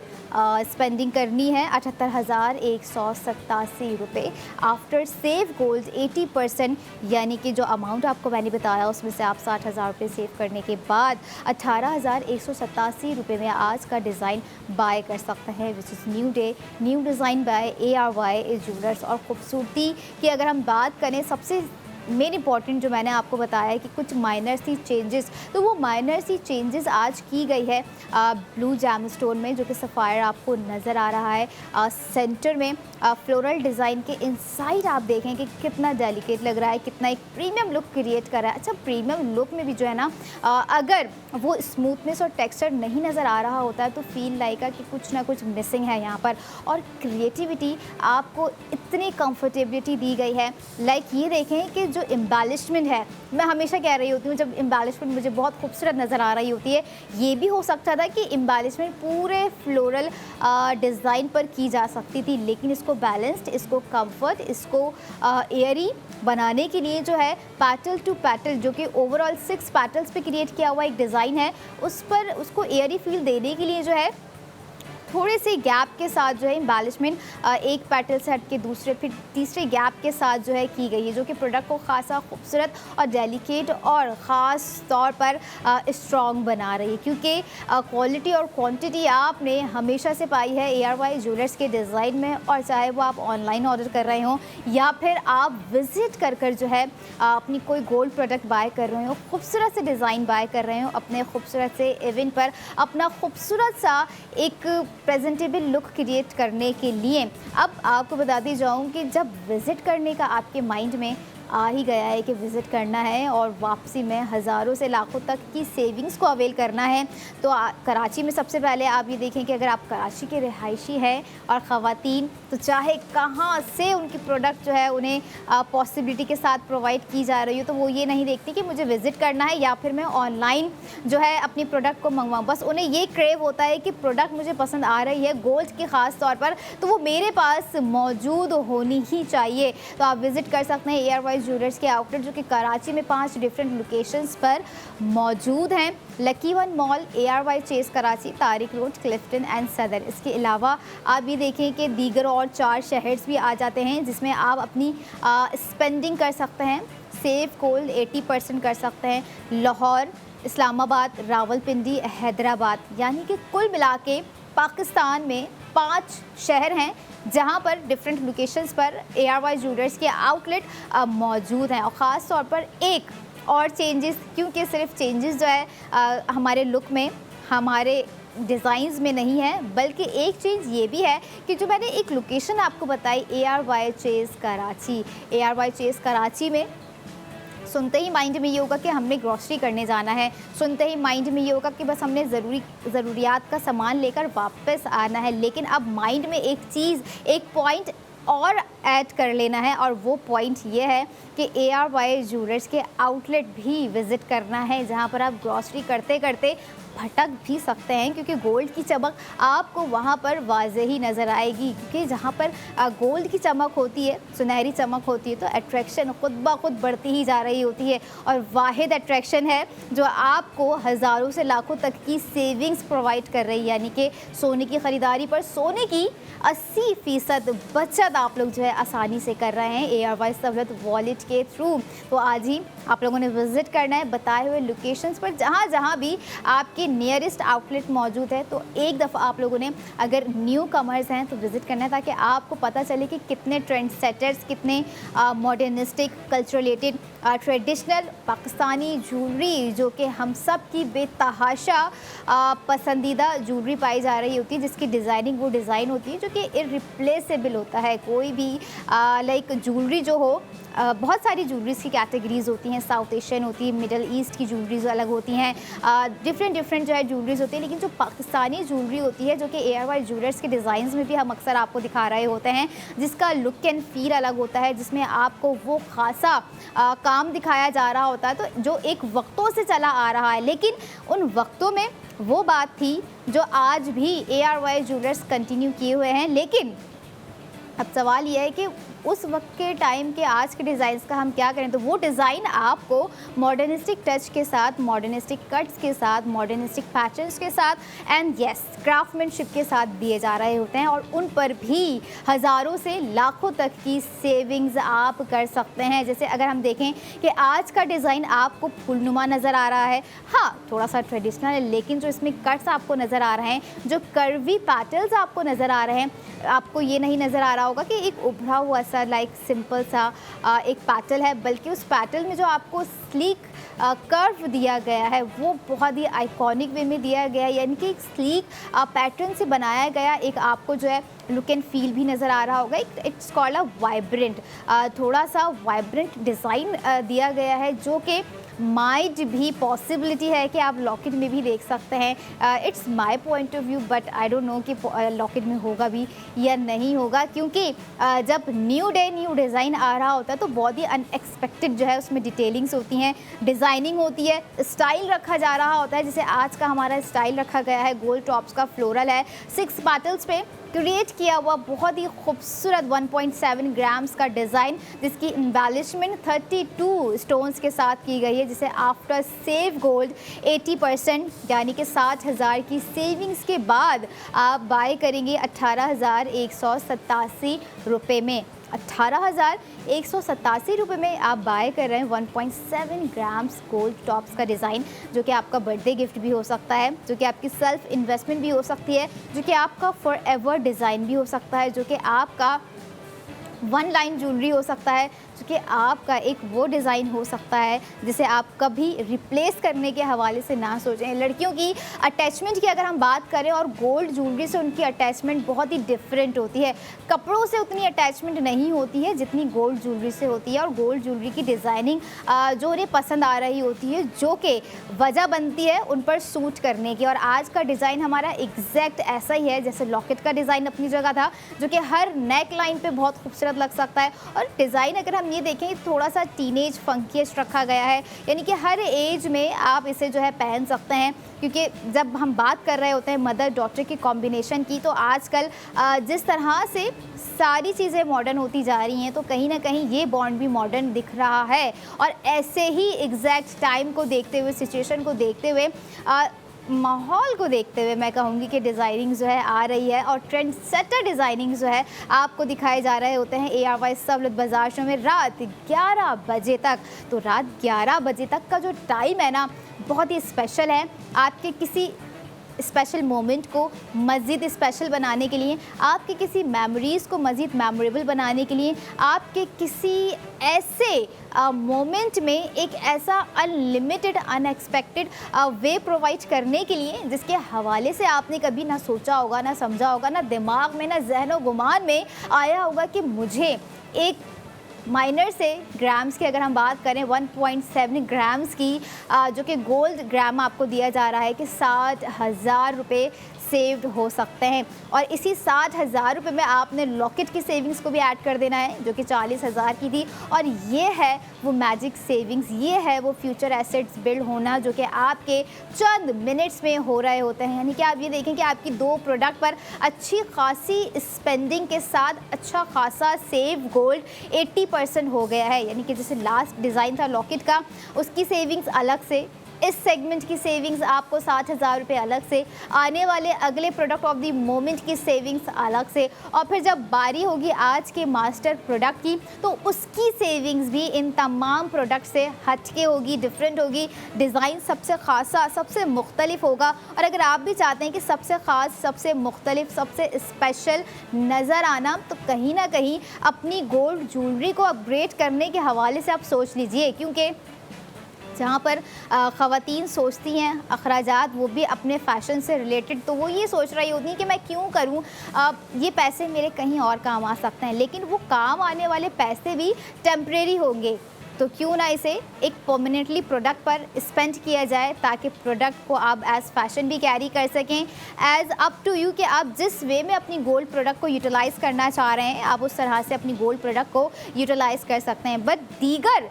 स्पेंडिंग करनी है 78,187 रुपये आफ्टर सेव गोल्ड 80%, यानी कि जो अमाउंट आपको मैंने बताया उसमें से आप 60,000 रुपये सेव करने के बाद 18,187 रुपये में आज का डिज़ाइन बाय कर सकते हैं, which is new day new design by ARY jewellers. और ख़ूबसूरती की अगर हम बात करें, सबसे मेन इंपॉर्टेंट जो मैंने आपको बताया है कि कुछ माइनर सी चेंजेस, तो वो माइनर सी चेंजेस आज की गई है ब्लू जैमस्टोन में, जो कि सफ़ायर आपको नज़र आ रहा है। सेंटर में फ्लोरल डिज़ाइन के इनसाइड आप देखें कि कितना डेलिकेट लग रहा है, कितना एक प्रीमियम लुक क्रिएट कर रहा है। अच्छा, प्रीमियम लुक में भी जो है ना, अगर वो स्मूथनेस और टेक्सचर नहीं नज़र आ रहा होता है तो फील लाइक कि कुछ ना कुछ मिसिंग है यहाँ पर। और क्रिएटिविटी आपको इतनी कंफर्टेबिलिटी दी गई है। लाइक ये देखें कि जो एम्बेलिशमेंट है, मैं हमेशा कह रही होती हूँ जब एम्बेलिशमेंट मुझे बहुत खूबसूरत नज़र आ रही होती है, ये भी हो सकता था कि एम्बेलिशमेंट पूरे फ्लोरल डिज़ाइन पर की जा सकती थी, लेकिन इसको बैलेंस्ड, इसको कंफर्ट, इसको एयरी बनाने के लिए जो है पैटल टू पैटल, जो कि ओवरऑल 6 पैटल्स पे क्रिएट किया हुआ एक डिज़ाइन है, उस पर उसको एयरी फील देने के लिए जो है थोड़े से गैप के साथ जो है एम्बेलिशमेंट एक पेटल से हट के दूसरे फिर तीसरे गैप के साथ जो है की गई है, जो कि प्रोडक्ट को खासा खूबसूरत और डेलिकेट और ख़ास तौर पर स्ट्रॉन्ग बना रही है। क्योंकि क्वालिटी और क्वांटिटी आपने हमेशा से पाई है ARY ज्वेलर्स के डिज़ाइन में, और चाहे वो आप ऑनलाइन ऑर्डर कर रहे हों या फिर आप विज़िट कर जो है अपनी कोई गोल्ड प्रोडक्ट बाय कर रहे हो, खूबसूरत से डिज़ाइन बाय कर रहे हो, अपने खूबसूरत से इवेंट पर अपना खूबसूरत सा एक प्रेजेंटेबल लुक क्रिएट करने के लिए। अब आपको बताती जाऊँ कि जब विज़िट करने का आपके माइंड में आ ही गया है कि विज़िट करना है और वापसी में हज़ारों से लाखों तक की सेविंग्स को अवेल करना है, तो कराची में सबसे पहले आप ये देखें कि अगर आप कराची के रिहायशी हैं और ख़वातीन, तो चाहे कहाँ से उनकी प्रोडक्ट जो है उन्हें पॉसिबिलिटी के साथ प्रोवाइड की जा रही हो, तो वो ये नहीं देखती कि मुझे विज़िट करना है या फिर मैं ऑनलाइन जो है अपनी प्रोडक्ट को मंगवाऊँ। बस उन्हें ये क्रेव होता है कि प्रोडक्ट मुझे पसंद आ रही है गोल्ड की ख़ास तौर पर, तो वो मेरे पास मौजूद होनी ही चाहिए। तो आप विज़िट कर सकते हैं ARY ज्वेलर्स के आउटलेट, जो कि कराची में 5 डिफरेंट लोकेशंस पर मौजूद हैं। Lucky one mall, ARY Chase Karachi, Tariq road, Clifton and Saddar. इसके अलावा आप ये देखें कि दीगर और 4 शहर्स भी आ जाते हैं जिसमें आप अपनी स्पेंडिंग कर सकते हैं। सेफ गोल्ड 80% कर सकते हैं। लाहौर, इस्लामाबाद, रावलपिंडी, हैदराबाद, यानी कि कुल मिला के पाकिस्तान में 5 शहर हैं जहां पर डिफरेंट लोकेशंस पर ARY ज्वेलर्स के आउटलेट मौजूद हैं। और ख़ास तौर पर एक और चेंजेस, क्योंकि सिर्फ चेंजेस जो है हमारे लुक में, हमारे डिज़ाइंस में नहीं है, बल्कि एक चीज़ ये भी है कि जो मैंने एक लोकेशन आपको बताई ARY Chase Karachi, ARY Chase Karachi में सुनते ही माइंड में ये होगा कि हमने ग्रॉसरी करने जाना है, सुनते ही माइंड में ये होगा कि बस हमने ज़रूरियात का सामान लेकर वापस आना है। लेकिन अब माइंड में एक चीज़, एक पॉइंट और ऐड कर लेना है, और वो पॉइंट ये है कि ARY ज्वेलर्स के आउटलेट भी विज़िट करना है, जहाँ पर आप ग्रॉसरी करते करते भटक भी सकते हैं, क्योंकि गोल्ड की चमक आपको वहाँ पर वाज़े ही नज़र आएगी। क्योंकि जहाँ पर गोल्ड की चमक होती है, सुनहरी चमक होती है, तो अट्रैक्शन खुद ब खुद बढ़ती ही जा रही होती है। और वाहिद अट्रैक्शन है जो आपको हज़ारों से लाखों तक की सेविंग्स प्रोवाइड कर रही है, यानी कि सोने की ख़रीदारी पर सोने की 80% बचत आप लोग जो है आसानी से कर रहे हैं ARY सहूलत वॉलेट के थ्रू। तो आज ही आप लोगों ने विज़िट करना है बताए हुए लोकेशंस पर, जहाँ जहाँ भी आपके नियरेस्ट आउटलेट मौजूद है। तो एक दफ़ा आप लोगों ने अगर न्यू कमर्स हैं तो विज़िट करना है, ताकि आपको पता चले कि कितने ट्रेंड सेटर्स, कितने मॉडर्निस्टिक, कल्चरलेटेड, ट्रेडिशनल पाकिस्तानी ज्वेलरी, जो कि हम सब की बेतहाशा पसंदीदा ज्वेलरी पाई जा रही होती है, जिसकी डिज़ाइनिंग वो डिज़ाइन होती है जो कि इररिप्लेसेबल होता है। कोई भी लाइक ज्वेलरी जो हो, बहुत सारी ज्वेलरीज़ की कैटेगरीज़ होती हैं, साउथ एशियन होती है, मिडल ईस्ट की ज्वेलरीज अलग होती हैं, डिफरेंट जो है ज्वेलरीज होती है। लेकिन जो पाकिस्तानी ज्वेलरी होती है, जो कि ARY ज्वेलर्स के डिज़ाइंस में भी हम अक्सर आपको दिखा रहे होते हैं, जिसका लुक एंड फील अलग होता है, जिसमें आपको वो खासा काम दिखाया जा रहा होता है, तो जो एक वक्तों से चला आ रहा है। लेकिन उन वक्तों में वो बात थी जो आज भी ARY ज्वेलर्स कंटिन्यू किए हुए हैं। लेकिन अब सवाल ये है कि उस वक्त के टाइम के आज के डिज़ाइंस का हम क्या करें। तो वो डिज़ाइन आपको मॉडर्निस्टिक टच के साथ, मॉडर्निस्टिक कट्स के साथ, मॉडर्निस्टिक पैटर्न्स के साथ एंड यस क्राफ्टमैनशिप के साथ दिए जा रहे होते हैं, और उन पर भी हज़ारों से लाखों तक की सेविंग्स आप कर सकते हैं। जैसे अगर हम देखें कि आज का डिज़ाइन आपको फुलनुमा नज़र आ रहा है, हाँ थोड़ा सा ट्रेडिशनल है, लेकिन जो इसमें कट्स आपको नज़र आ रहे हैं, जो कर्वी पैटर्न्स आपको नज़र आ रहे हैं, आपको ये नहीं नज़र आ रहा होगा कि एक उभरा हुआ सा सा लाइक सिंपल सा एक पैटल है, बल्कि उस पैटल में जो आपको स्लीक कर्व दिया गया है वो बहुत ही आइकॉनिक वे में दिया गया है, यानी कि एक स्लीक पैटर्न से बनाया गया एक आपको जो है लुक एंड फील भी नज़र आ रहा होगा। इट्स कॉल्ड अ वाइब्रेंट, थोड़ा सा वाइब्रेंट डिज़ाइन दिया गया है, जो कि माइट भी पॉसिबिलिटी है कि आप लॉकेट में भी देख सकते हैं। It's my point of view, but I don't know कि लॉकेट में होगा भी या नहीं होगा, क्योंकि जब न्यू डे न्यू डिज़ाइन आ रहा होता है तो बहुत ही अनएक्सपेक्टेड जो है उसमें डिटेलिंग्स होती हैं, डिज़ाइनिंग होती है, स्टाइल रखा जा रहा होता है। जैसे आज का हमारा स्टाइल रखा गया है, गोल्ड टॉप्स का फ्लोरल है, 6 पैटल्स पे क्रिएट किया हुआ बहुत ही खूबसूरत 1.7 ग्राम्स का डिज़ाइन, जिसकी इम्बेलिशमेंट 32 स्टोन्स के साथ की गई है, जिसे आफ्टर सेव गोल्ड 80% यानी कि 60,000 की सेविंग्स के बाद आप बाय करेंगे 18,187 रुपये में। 18,187 रुपये में आप बाय कर रहे हैं 1.7 ग्राम्स गोल्ड टॉप्स का डिज़ाइन, जो कि आपका बर्थडे गिफ्ट भी हो सकता है, जो कि आपकी सेल्फ इन्वेस्टमेंट भी हो सकती है, जो कि आपका फॉर एवर डिज़ाइन भी हो सकता है, जो कि आपका वन लाइन ज्वेलरी हो सकता है, जो कि आपका एक वो डिज़ाइन हो सकता है जिसे आप कभी रिप्लेस करने के हवाले से ना सोचें। लड़कियों की अटैचमेंट की अगर हम बात करें, और गोल्ड ज्वेलरी से उनकी अटैचमेंट बहुत ही डिफरेंट होती है। कपड़ों से उतनी अटैचमेंट नहीं होती है जितनी गोल्ड ज्वेलरी से होती है, और गोल्ड ज्वेलरी की डिज़ाइनिंग जो उन्हें पसंद आ रही होती है, जो कि वजह बनती है उन पर सूट करने की। और आज का डिज़ाइन हमारा एग्जैक्ट ऐसा ही है जैसे लॉकेट का डिज़ाइन अपनी जगह था, जो कि हर नेक लाइन पर बहुत खूबसूरत लग सकता है। और डिज़ाइन अगर हम ये देखें, थोड़ा सा टीनेज फंकीस्ट रखा गया है, यानी कि हर एज में आप इसे जो है पहन सकते हैं, क्योंकि जब हम बात कर रहे होते हैं मदर डॉटर के कॉम्बिनेशन की, तो आजकल जिस तरह से सारी चीज़ें मॉडर्न होती जा रही हैं, तो कहीं ना कहीं ये बॉन्ड भी मॉडर्न दिख रहा है। और ऐसे ही एग्जैक्ट टाइम को देखते हुए, सिचुएशन को देखते हुए, माहौल को देखते हुए मैं कहूँगी कि डिज़ाइनिंग जो है आ रही है, और ट्रेंड सेटर डिज़ाइनिंग जो है आपको दिखाए जा रहे होते हैं ARY सहूलत बाज़ार शो में रात 11 बजे तक। तो रात 11 बजे तक का जो टाइम है ना, बहुत ही स्पेशल है। आपके किसी स्पेशल मोमेंट को मज़ीद स्पेशल बनाने के लिए, आपके किसी मेमोरीज़ को मज़ीद मेमोरेबल बनाने के लिए, आपके किसी ऐसे मोमेंट में एक ऐसा अनलिमिटेड अनएक्सपेक्टेड वे प्रोवाइड करने के लिए, जिसके हवाले से आपने कभी ना सोचा होगा, ना समझा होगा, ना दिमाग में, ना ज़हनो गुमान में आया होगा कि मुझे एक माइनर से ग्राम्स की अगर हम बात करें 1.7 ग्राम्स की, जो कि गोल्ड ग्राम आपको दिया जा रहा है कि 60,000 रुपये सेव्ड हो सकते हैं। और इसी 60,000 रुपये में आपने लॉकेट की सेविंग्स को भी ऐड कर देना है, जो कि 40,000 की थी। और ये है वो मैजिक सेविंग्स, ये है वो फ्यूचर एसेट्स बिल्ड होना, जो कि आपके चंद मिनट्स में हो रहे होते हैं। यानी कि आप ये देखें कि आपकी 2 प्रोडक्ट पर अच्छी खासी स्पेंडिंग के साथ अच्छा खासा सेव गोल्ड 80% हो गया है। यानी कि जैसे लास्ट डिज़ाइन था लॉकेट का, उसकी सेविंग्स अलग से, इस सेगमेंट की सेविंग्स आपको 60,000 रुपये अलग से, आने वाले अगले प्रोडक्ट ऑफ द मोमेंट की सेविंग्स अलग से, और फिर जब बारी होगी आज के मास्टर प्रोडक्ट की, तो उसकी सेविंग्स भी इन तमाम प्रोडक्ट से हटके होगी, डिफरेंट होगी। डिज़ाइन सबसे खासा, सबसे मुख्तलिफ होगा। और अगर आप भी चाहते हैं कि सबसे ख़ास, सबसे मुख्तलिफ, सबसे स्पेशल नज़र आना, तो कहीं ना कहीं अपनी गोल्ड ज्वेलरी को अपग्रेड करने के हवाले से आप सोच लीजिए, क्योंकि जहाँ पर ख़वातीन सोचती हैं अखराजात वो भी अपने फ़ैशन से रिलेटेड, तो वो ये सोच रही होती हैं कि मैं क्यों करूँ, ये पैसे मेरे कहीं और काम आ सकते हैं। लेकिन वो काम आने वाले पैसे भी टेम्परेरी होंगे, तो क्यों ना इसे एक परमानेंटली प्रोडक्ट पर स्पेंड किया जाए, ताकि प्रोडक्ट को आप एज़ फैशन भी कैरी कर सकें। एज़ अप टू यू कि आप जिस वे में अपनी गोल्ड प्रोडक्ट को यूटिलाइज़ करना चाह रहे हैं, आप उस तरह से अपनी गोल्ड प्रोडक्ट को यूटिलाइज़ कर सकते हैं। बट दीगर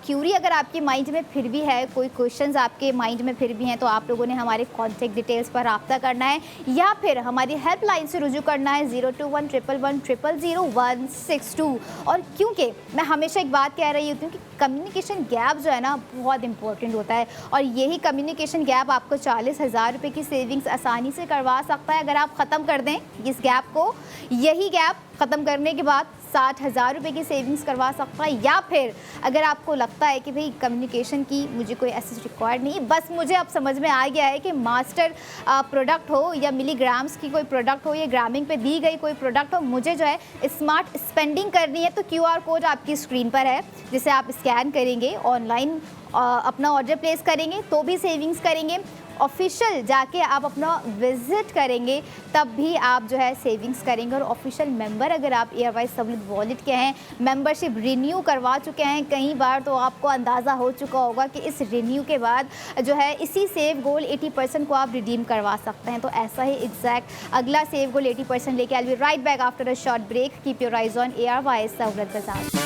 क्यूरी अगर आपके माइंड में फिर भी है, कोई क्वेश्चंस आपके माइंड में फिर भी हैं, तो आप लोगों ने हमारे कॉन्टैक्ट डिटेल्स पर रब्ता करना है, या फिर हमारी हेल्पलाइन से रुजू करना है 02111000162। और क्योंकि मैं हमेशा एक बात कह रही होती हूँ कि कम्युनिकेशन गैप जो है ना बहुत इंपॉर्टेंट होता है, और यही कम्युनिकेशन गैप आपको 40,000 रुपये की सेविंग्स आसानी से करवा सकता है अगर आप ख़त्म कर दें इस गैप को। यही गैप ख़त्म करने के बाद 60,000 रुपये की सेविंग्स करवा सकता है। या फिर अगर आपको लगता है कि भाई कम्युनिकेशन की मुझे कोई एसेस रिक्वायर्ड नहीं, बस मुझे अब समझ में आ गया है कि मास्टर प्रोडक्ट हो या मिलीग्राम्स की कोई प्रोडक्ट हो या ग्रामिंग पे दी गई कोई प्रोडक्ट हो, मुझे जो है स्मार्ट स्पेंडिंग करनी है, तो QR कोड आपकी स्क्रीन पर है जिसे आप स्कैन करेंगे, ऑनलाइन अपना ऑर्डर प्लेस करेंगे तो भी सेविंग्स करेंगे, ऑफिशियल जाके आप अपना विजिट करेंगे तब भी आप जो है सेविंग्स करेंगे। और ऑफिशियल मेंबर अगर आप एयरवाइज सहूलियत वॉलेट के हैं, मेंबरशिप रिन्यू करवा चुके हैं कई बार, तो आपको अंदाज़ा हो चुका होगा कि इस रिन्यू के बाद जो है इसी सेव गोल 80% को आप रिडीम करवा सकते हैं। तो ऐसा ही एग्जैक्ट अगला सेव गोल 80% लेके I will be right back after a short break. Keep your eyes on एयरवाइज सहूलियत बाजार।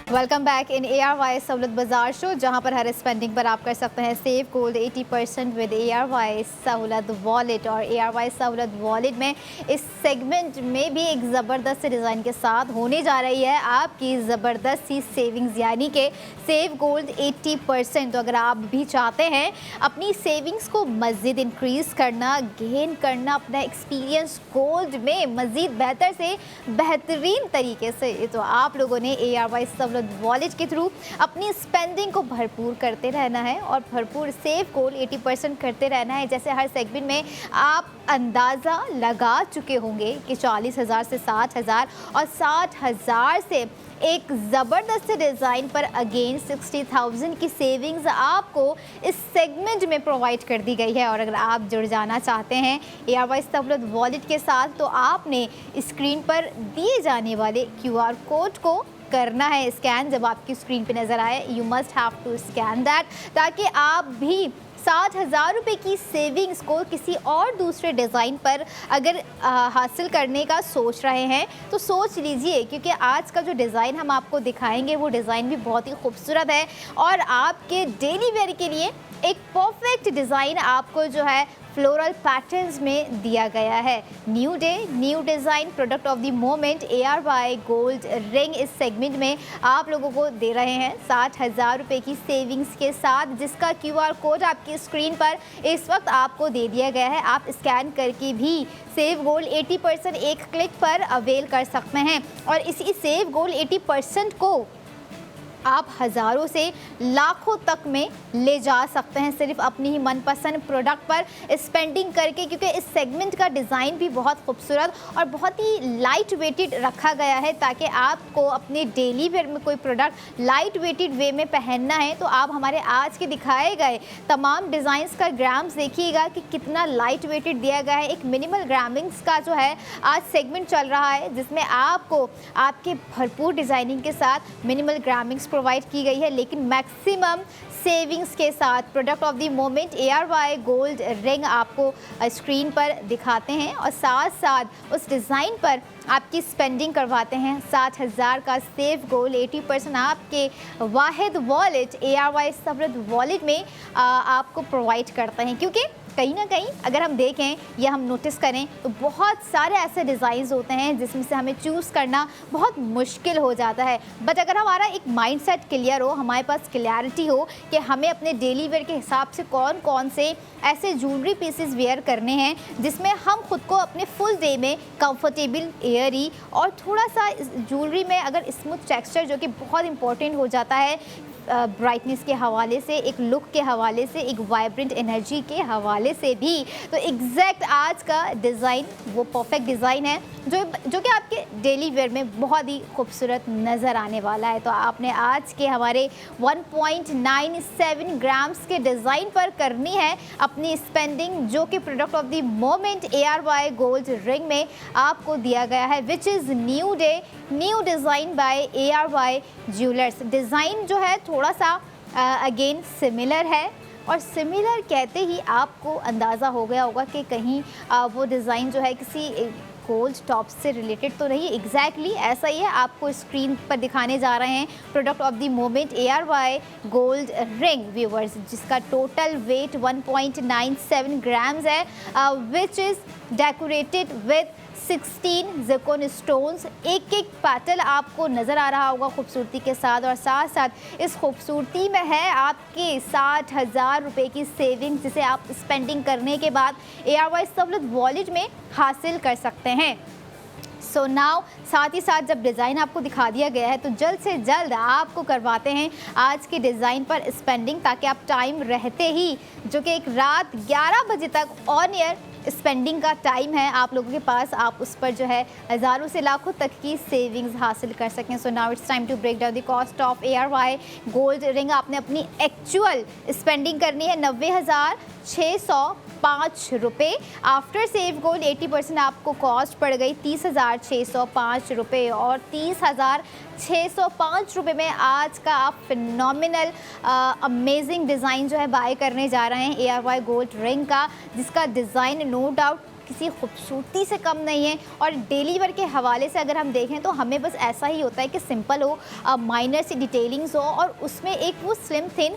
वेलकम बैक इन ARY सहूलियत बाजार शो, जहां पर हर स्पेंडिंग पर आप कर सकते हैं सेव गोल्ड 80% विद ARY सहूलियत वॉलेट। और ARY सहूलियत वॉलेट में इस सेगमेंट में भी एक ज़बरदस्त डिज़ाइन के साथ होने जा रही है आपकी ज़बरदस्त सी सेविंग्स, यानी कि सेव गोल्ड 80%। तो अगर आप भी चाहते हैं अपनी सेविंग्स को मज़ीद इंक्रीज़ करना, गेन करना, अपना एक्सपीरियंस गोल्ड में मज़ीद बेहतर से बेहतरीन तरीके से, तो आप लोगों ने ARY सहूलियत वॉलेट के थ्रू अपनी स्पेंडिंग को भरपूर करते रहना है और भरपूर सेव गोल्ड 80% करते रहना है। जैसे हर सेगमेंट में आप अंदाज़ा लगा चुके होंगे कि 40,000 से 60,000 और 60,000 से एक ज़बरदस्त डिज़ाइन पर अगेन 60,000 की सेविंग्स आपको इस सेगमेंट में प्रोवाइड कर दी गई है। और अगर आप जुड़ जाना चाहते हैं ARY सहूलियत वॉलेट के साथ, तो आपने स्क्रीन पर दिए जाने वाले QR कोड को करना है स्कैन। जब आपकी स्क्रीन पे नज़र आए, you must have to scan that, ताकि आप भी 60,000 रुपये की सेविंग्स को किसी और दूसरे डिज़ाइन पर अगर हासिल करने का सोच रहे हैं तो सोच लीजिए, क्योंकि आज का जो डिज़ाइन हम आपको दिखाएंगे वो डिज़ाइन भी बहुत ही खूबसूरत है और आपके डेली वेयर के लिए एक परफेक्ट डिज़ाइन आपको जो है फ्लोरल पैटर्न्स में दिया गया है। New day new design product of the moment ARY gold ring इस सेगमेंट में आप लोगों को दे रहे हैं 60,000 रुपये की सेविंग्स के साथ, जिसका QR कोड आपकी स्क्रीन पर इस वक्त आपको दे दिया गया है। आप स्कैन करके भी सेव गोल्ड 80% एक क्लिक पर अवेल कर सकते हैं। और इसी सेव गोल्ड 80% को आप हज़ारों से लाखों तक में ले जा सकते हैं सिर्फ अपनी ही मनपसंद प्रोडक्ट पर स्पेंडिंग करके, क्योंकि इस सेगमेंट का डिज़ाइन भी बहुत खूबसूरत और बहुत ही लाइट वेटेड रखा गया है, ताकि आपको अपने डेली वेयर में कोई प्रोडक्ट लाइट वेटेड वे में पहनना है तो आप हमारे आज के दिखाए गए तमाम डिज़ाइंस का ग्राम्स देखिएगा कि कितना लाइट वेटेड दिया गया है। एक मिनिमल ग्रामिंग्स का जो है आज सेगमेंट चल रहा है, जिसमें आपको आपके भरपूर डिज़ाइनिंग के साथ मिनिमल ग्रामिंग्स प्रोवाइड की गई है, लेकिन मैक्सिमम सेविंग्स के साथ product of the moment ARY gold ring आपको स्क्रीन पर दिखाते हैं और साथ साथ उस डिज़ाइन पर आपकी स्पेंडिंग करवाते हैं। 60,000 का सेव गोल 80% आपके वाहिद वॉलेट ARY सहूलियत वॉलेट में आपको प्रोवाइड करते हैं। क्योंकि कहीं ना कहीं अगर हम देखें या हम नोटिस करें तो बहुत सारे ऐसे डिज़ाइंस होते हैं जिसमें से हमें चूज़ करना बहुत मुश्किल हो जाता है। बट अगर हमारा एक माइंडसेट क्लियर हो, हमारे पास क्लैरिटी हो कि हमें अपने डेली वेयर के हिसाब से कौन कौन से ऐसे ज्वेलरी पीसेस वेयर करने हैं जिसमें हम खुद को अपने फुल डे में कंफर्टेबल, एयरी और थोड़ा सा ज्वेलरी में अगर स्मूथ टेक्सचर, जो कि बहुत इंपॉर्टेंट हो जाता है ब्राइटनेस के हवाले से, एक लुक के हवाले से, एक वाइब्रेंट एनर्जी के हवाले से भी, तो एग्जैक्ट आज का डिज़ाइन वो परफेक्ट डिज़ाइन है जो कि आपके डेली वेयर में बहुत ही खूबसूरत नज़र आने वाला है। तो आपने आज के हमारे 1.97 ग्राम्स के डिज़ाइन पर करनी है अपनी स्पेंडिंग, जो कि product of the moment ARY gold ring में आपको दिया गया है, which is new day new design by ARY jewellers. Design जो है थोड़ा सा अगेन सिमिलर है, और सिमिलर कहते ही आपको अंदाज़ा हो गया होगा कि कहीं वो डिज़ाइन जो है किसी गोल्ड टॉप से रिलेटेड तो नहीं। एग्जैक्टली ऐसा ही है, आपको स्क्रीन पर दिखाने जा रहे हैं product of the moment ARY gold ring viewers, जिसका टोटल वेट 1.97 ग्राम्स है, which is decorated with 16 zircon stones, एक एक पैटल आपको नज़र आ रहा होगा खूबसूरती के साथ, और साथ साथ इस खूबसूरती में है आपके 60,000 रुपये की सेविंग, जिसे आप स्पेंडिंग करने के बाद ARY सहूलत वॉलेट में हासिल कर सकते हैं। सो नाउ साथ ही साथ जब डिज़ाइन आपको दिखा दिया गया है तो जल्द से जल्द आपको करवाते हैं आज के डिज़ाइन पर स्पेंडिंग, ताकि आप टाइम रहते ही, जो कि एक रात 11 बजे तक ऑन एयर स्पेंडिंग का टाइम है आप लोगों के पास, आप उस पर जो है हज़ारों से लाखों तक की सेविंग्स हासिल कर सकें। So now it's time to break down the cost of ARY gold ring. आपने अपनी एक्चुअल स्पेंडिंग करनी है 90,605 रुपये। आफ्टर सेव गोल्ड 80% आपको कॉस्ट पड़ गई 30,605 रुपये, और 30,605 रुपये में आज का आप फिनोमिनल अमेजिंग डिज़ाइन जो है बाय करने जा रहे हैं ARY गोल्ड रिंग का, जिसका डिज़ाइन नो डाउट किसी खूबसूरती से कम नहीं है। और डेली वेयर के हवाले से अगर हम देखें तो हमें बस ऐसा ही होता है कि सिंपल हो, माइनर सी डिटेलिंग्स हो, और उसमें एक वो स्लिम थिन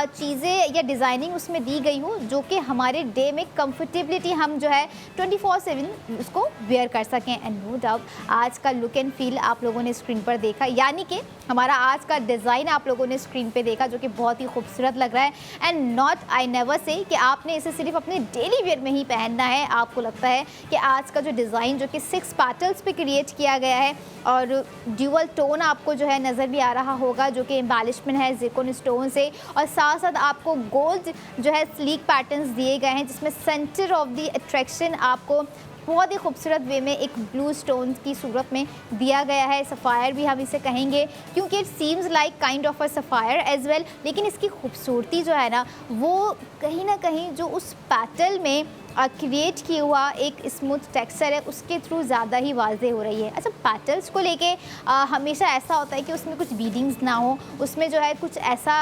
चीज़ें या डिज़ाइनिंग उसमें दी गई हो, जो कि हमारे डे में कंफर्टेबिलिटी हम जो है 24/7 उसको वेयर कर सकें। एंड नो डाउट आज का लुक एंड फील आप लोगों ने स्क्रीन पर देखा, यानी कि हमारा आज का डिज़ाइन आप लोगों ने स्क्रीन पे देखा, जो कि बहुत ही खूबसूरत लग रहा है। And not I never say कि आपने इसे सिर्फ अपने डेली वेयर में ही पहनना है। आपको लगता है कि आज का जो डिज़ाइन जो कि 6 पैटल्स पे क्रिएट किया गया है, और ड्यूअल टोन आपको जो है नज़र भी आ रहा होगा, जो कि एम्बेलिशमेंट है ज़िरकॉन स्टोन से, और साथ साथ आपको गोल्ड जो है स्लीक पैटर्न्स दिए गए हैं, जिसमें सेंटर ऑफ द अट्रैक्शन आपको बहुत ही खूबसूरत वे में एक ब्लू स्टोन की सूरत में दिया गया है। सफ़ायर भी हम इसे कहेंगे, क्योंकि it seems like kind of a sapphire as well, लेकिन इसकी खूबसूरती जो है ना वो कहीं ना कहीं जो उस पैटल में क्रिएट किया हुआ एक स्मूथ टेक्सचर है उसके थ्रू ज़्यादा ही वाज़ेह हो रही है। अच्छा, पैटल्स को लेके हमेशा ऐसा होता है कि उसमें कुछ बीडिंग्स ना हो, उसमें जो है कुछ ऐसा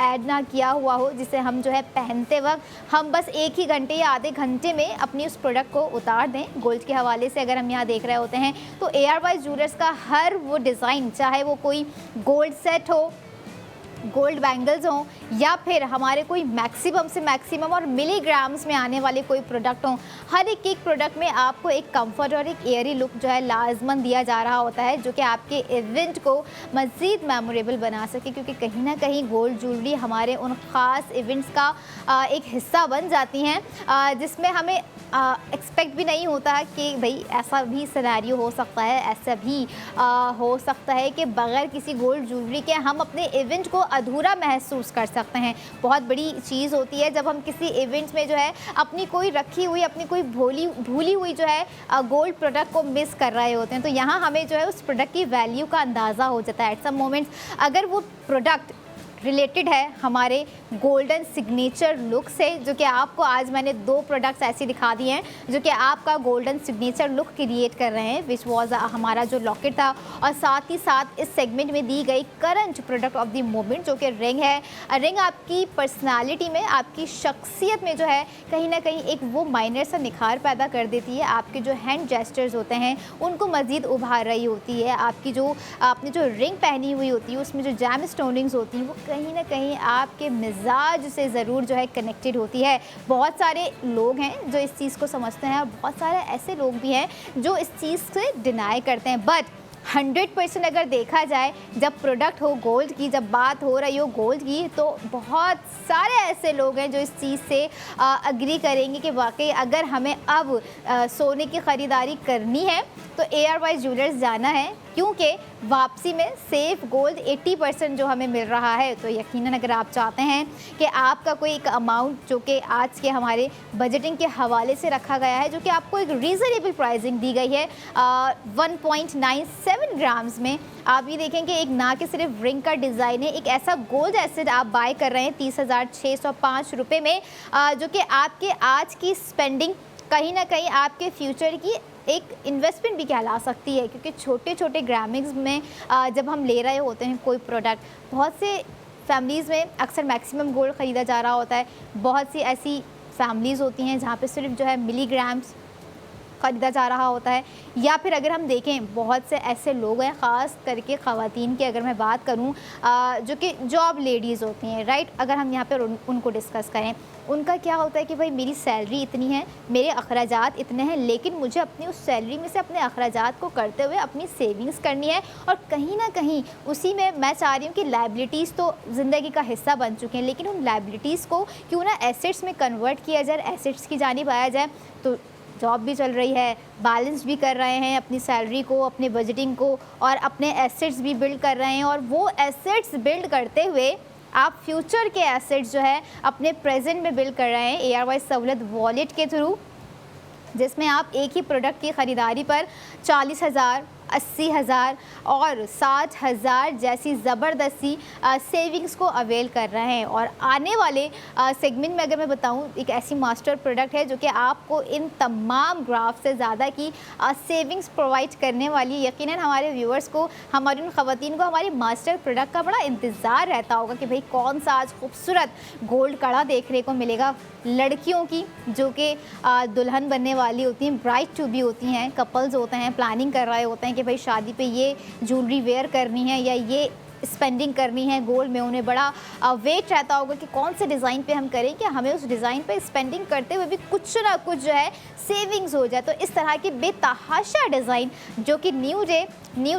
ऐड ना किया हुआ हो जिसे हम जो है पहनते वक्त हम बस एक ही घंटे या आधे घंटे में अपनी उस प्रोडक्ट को उतार दें। गोल्ड के हवाले से अगर हम यहाँ देख रहे होते हैं तो ARY ज्वेलर्स का हर वो डिज़ाइन, चाहे वो कोई गोल्ड सेट हो, गोल्ड बैंगल्स हों, या फिर हमारे कोई मैक्सिमम से मैक्सिमम और मिलीग्राम्स में आने वाले कोई प्रोडक्ट हों, हर एक प्रोडक्ट में आपको एक कंफर्ट और एक एयरी लुक जो है लाजमन दिया जा रहा होता है, जो कि आपके इवेंट को मज़ीद मेमोरेबल बना सके। क्योंकि कहीं ना कहीं गोल्ड ज्वेलरी हमारे उन ख़ास इवेंट्स का एक हिस्सा बन जाती हैं, जिसमें हमें एक्सपेक्ट भी नहीं होता है कि भाई ऐसा भी सिनेरियो हो सकता है, ऐसा भी हो सकता है कि बग़ैर किसी गोल्ड ज्वेलरी के हम अपने इवेंट को अधूरा महसूस कर सकते हैं। बहुत बड़ी चीज़ होती है जब हम किसी इवेंट्स में जो है अपनी कोई रखी हुई, अपनी कोई भूली हुई जो है गोल्ड प्रोडक्ट को मिस कर रहे होते हैं। तो यहाँ हमें जो है उस प्रोडक्ट की वैल्यू का अंदाज़ा हो जाता है एट सम मोमेंट्स, अगर वो प्रोडक्ट रिलेटेड है हमारे गोल्डन सिग्नेचर लुक से, जो कि आपको आज मैंने 2 प्रोडक्ट्स ऐसी दिखा दिए हैं जो कि आपका गोल्डन सिग्नेचर लुक क्रिएट कर रहे हैं, विच वॉज हमारा जो लॉकेट था, और साथ ही साथ इस सेगमेंट में दी गई current product of the moment जो कि रिंग है। रिंग आपकी पर्सनालिटी में, आपकी शख्सियत में जो है कहीं ना कहीं एक वो माइनर सा निखार पैदा कर देती है। आपके जो हैंड जेस्चर्स होते हैं उनको मज़ीद उभार रही होती है। आपकी जो आपने जो रिंग पहनी हुई होती है उसमें जो जैम स्टोनिंग्स होती हैं वो कहीं ना कहीं आपके मिजाज से ज़रूर जो है कनेक्टेड होती है। बहुत सारे लोग हैं जो इस चीज़ को समझते हैं और बहुत सारे ऐसे लोग भी हैं जो इस चीज़ से डिनाई करते हैं। बट 100% अगर देखा जाए, जब प्रोडक्ट हो गोल्ड की, जब बात हो रही हो गोल्ड की, तो बहुत सारे ऐसे लोग हैं जो इस चीज़ से अग्री करेंगे कि वाकई अगर हमें अब सोने की ख़रीदारी करनी है तो ARY ज्वेलर्स जाना है, क्योंकि वापसी में सेफ गोल्ड 80% जो हमें मिल रहा है। तो यकीनन अगर आप चाहते हैं कि आपका कोई एक अमाउंट जो कि आज के हमारे बजटिंग के हवाले से रखा गया है, जो कि आपको एक रीज़नेबल प्राइसिंग दी गई है 1.97 ग्राम्स में, आप ये देखें कि एक ना कि सिर्फ रिंग का डिज़ाइन है, एक ऐसा गोल्ड एसेट आप बाय कर रहे हैं 30,605 रुपये में, जो कि आपके आज की स्पेंडिंग कहीं ना कहीं आपके फ्यूचर की एक इन्वेस्टमेंट भी कहला सकती है। क्योंकि छोटे छोटे ग्रामिंग्स में जब हम ले रहे होते हैं कोई प्रोडक्ट, बहुत से फैमिलीज़ में अक्सर मैक्सिमम गोल्ड ख़रीदा जा रहा होता है। बहुत सी ऐसी फैमिलीज़ होती हैं जहाँ पे सिर्फ जो है मिलीग्राम्स ख़रीदा जा रहा होता है। या फिर अगर हम देखें बहुत से ऐसे लोग हैं, ख़ास करके ख़वातीन की अगर मैं बात करूं, जो कि जॉब लेडीज़ होती हैं, राइट, अगर हम यहाँ पर उनको डिस्कस करें, उनका क्या होता है कि भाई मेरी सैलरी इतनी है, मेरे अखराजात इतने हैं, लेकिन मुझे अपनी उस सैलरी में से अपने अखराजात को करते हुए अपनी सेविंग्स करनी है, और कहीं ना कहीं उसी में मैं चाह रही हूँ कि लायबिलिटीज़ तो ज़िंदगी का हिस्सा बन चुके हैं, लेकिन उन लायबिलिटीज़ को क्यों ना एसेट्स में कन्वर्ट किया जाए, एसेट्स की जानिब आया जाए। तो जॉब भी चल रही है, बैलेंस भी कर रहे हैं अपनी सैलरी को, अपने बजटिंग को, और अपने एसेट्स भी बिल्ड कर रहे हैं, और वो एसेट्स बिल्ड करते हुए आप फ्यूचर के एसेट्स जो है अपने प्रेजेंट में बिल्ड कर रहे हैं ARY सहूलत वॉलेट के थ्रू, जिसमें आप एक ही प्रोडक्ट की ख़रीदारी पर 40,000, 80,000 और 60,000 जैसी ज़बरदस्ती सेविंग्स को अवेल कर रहे हैं। और आने वाले सेगमेंट में अगर मैं बताऊं, एक ऐसी मास्टर प्रोडक्ट है जो कि आपको इन तमाम ग्राफ से ज़्यादा की सेविंग्स प्रोवाइड करने वाली। यकीनन हमारे व्यूअर्स को, हमारी उन ख़वातीन को हमारी मास्टर प्रोडक्ट का बड़ा इंतज़ार रहता होगा कि भाई कौन सा आज खूबसूरत गोल्ड कड़ा देखने को मिलेगा। लड़कियों की जो कि दुल्हन बनने वाली होती हैं, ब्राइड टू बी होती हैं, कपल्स होते हैं, प्लानिंग कर रहे होते हैं कि भाई शादी पे ये ज्वेलरी वेयर करनी है या ये स्पेंडिंग करनी है गोल्ड में। उन्हें बड़ा वेट रहता होगा कि कौन से डिज़ाइन पे हम करें कि हमें उस डिज़ाइन पे स्पेंडिंग करते हुए भी कुछ ना कुछ जो है सेविंग्स हो जाए। तो इस तरह के बेतहाशा डिज़ाइन जो कि new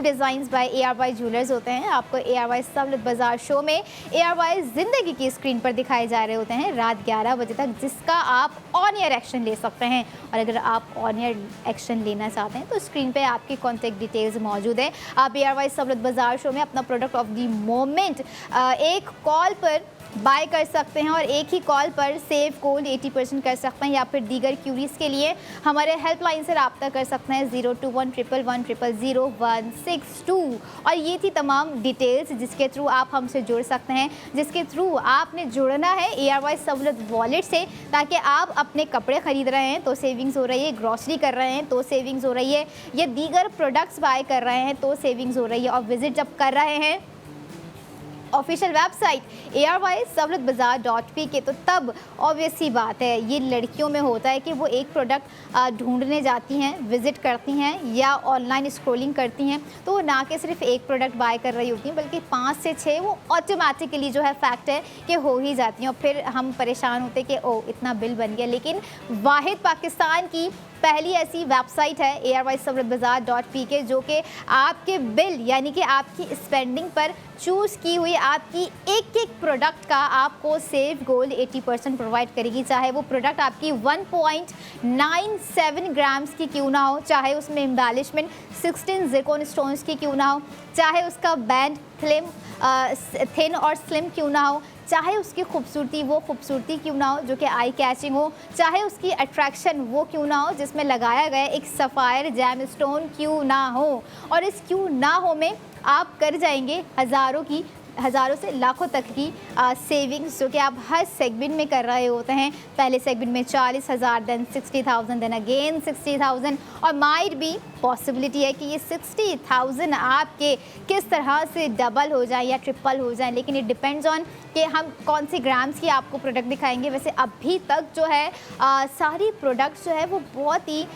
designs by ARY jewellers होते हैं, आपको ARY सहूलत बाज़ार शो में ARY ज़िंदगी की स्क्रीन पर दिखाए जा रहे होते हैं रात 11 बजे तक, जिसका आप ऑन एयर एक्शन ले सकते हैं। और अगर आप ऑन एयर एक्शन लेना चाहते हैं तो स्क्रीन पे आपकी कॉन्टैक्ट डिटेल्स मौजूद है। आप ARY सहूलत बाज़ार शो में अपना प्रोडक्ट ऑफ द मोमेंट एक कॉल पर बाय कर सकते हैं, और एक ही कॉल पर सेव गोल्ड 80% कर सकते हैं। या फिर दीगर क्यूरीज़ के लिए हमारे हेल्पलाइन से रब्ता कर सकते हैं 021111000162। और ये थी तमाम डिटेल्स जिसके थ्रू आप हमसे जुड़ सकते हैं, जिसके थ्रू आपने जुड़ना है ARY सहूलत वॉलेट से, ताकि आप अपने कपड़े ख़रीद रहे हैं तो सेविंग्स हो रही है, ग्रॉसरी कर रहे हैं तो सेविंग्स हो रही है, या दीगर प्रोडक्ट्स बाय कर रहे हैं तो सेविंग्स हो रही है। और विज़िट जब कर रहे हैं ऑफिशियल वेबसाइट ARY-सहूलतbazaar.pk तो तब ऑब्वियस सी बात है, ये लड़कियों में होता है कि वो एक प्रोडक्ट ढूंढने जाती हैं, विज़िट करती हैं या ऑनलाइन स्क्रॉलिंग करती हैं, तो वो ना कि सिर्फ एक प्रोडक्ट बाय कर रही होती हैं बल्कि 5 से 6 वो ऑटोमेटिकली जो है फैक्ट है कि हो ही जाती हैं। और फिर हम परेशान होते कि ओ इतना बिल बन गया। लेकिन वाहिद पाकिस्तान की पहली ऐसी वेबसाइट है ARY-सहूलतbazaar.pk जो कि आपके बिल यानी कि आपकी स्पेंडिंग पर चूज़ की हुई आपकी एक एक प्रोडक्ट का आपको सेव गोल्ड 80% प्रोवाइड करेगी। चाहे वो प्रोडक्ट आपकी 1.97 ग्राम्स की क्यों ना हो, चाहे उसमें एम्बेलिशमेंट 16 ज़िरकॉन स्टोन्स की क्यों ना हो, चाहे उसका बैंड थिन और स्लिम क्यों ना हो, चाहे उसकी खूबसूरती वो खूबसूरती क्यों ना हो जो कि आई कैचिंग हो, चाहे उसकी अट्रैक्शन वो क्यों ना हो जिसमें लगाया गया एक सफ़ायर जैम स्टोन क्यों ना हो। और इस क्यों ना हो में आप कर जाएंगे हज़ारों से लाखों तक की सेविंग्स जो कि आप हर सेगमेंट में कर रहे होते हैं। पहले सेगमेंट में 40,000, देन 60,000, देन अगेन 60,000, और माइट भी पॉसिबिलिटी है कि ये 60,000 आपके किस तरह से डबल हो जाए या ट्रिपल हो जाए। लेकिन इट डिपेंड्स ऑन कि हम कौन सी ग्राम्स की आपको प्रोडक्ट दिखाएंगे। वैसे अभी तक जो है सारी प्रोडक्ट्स जो है वो बहुत ही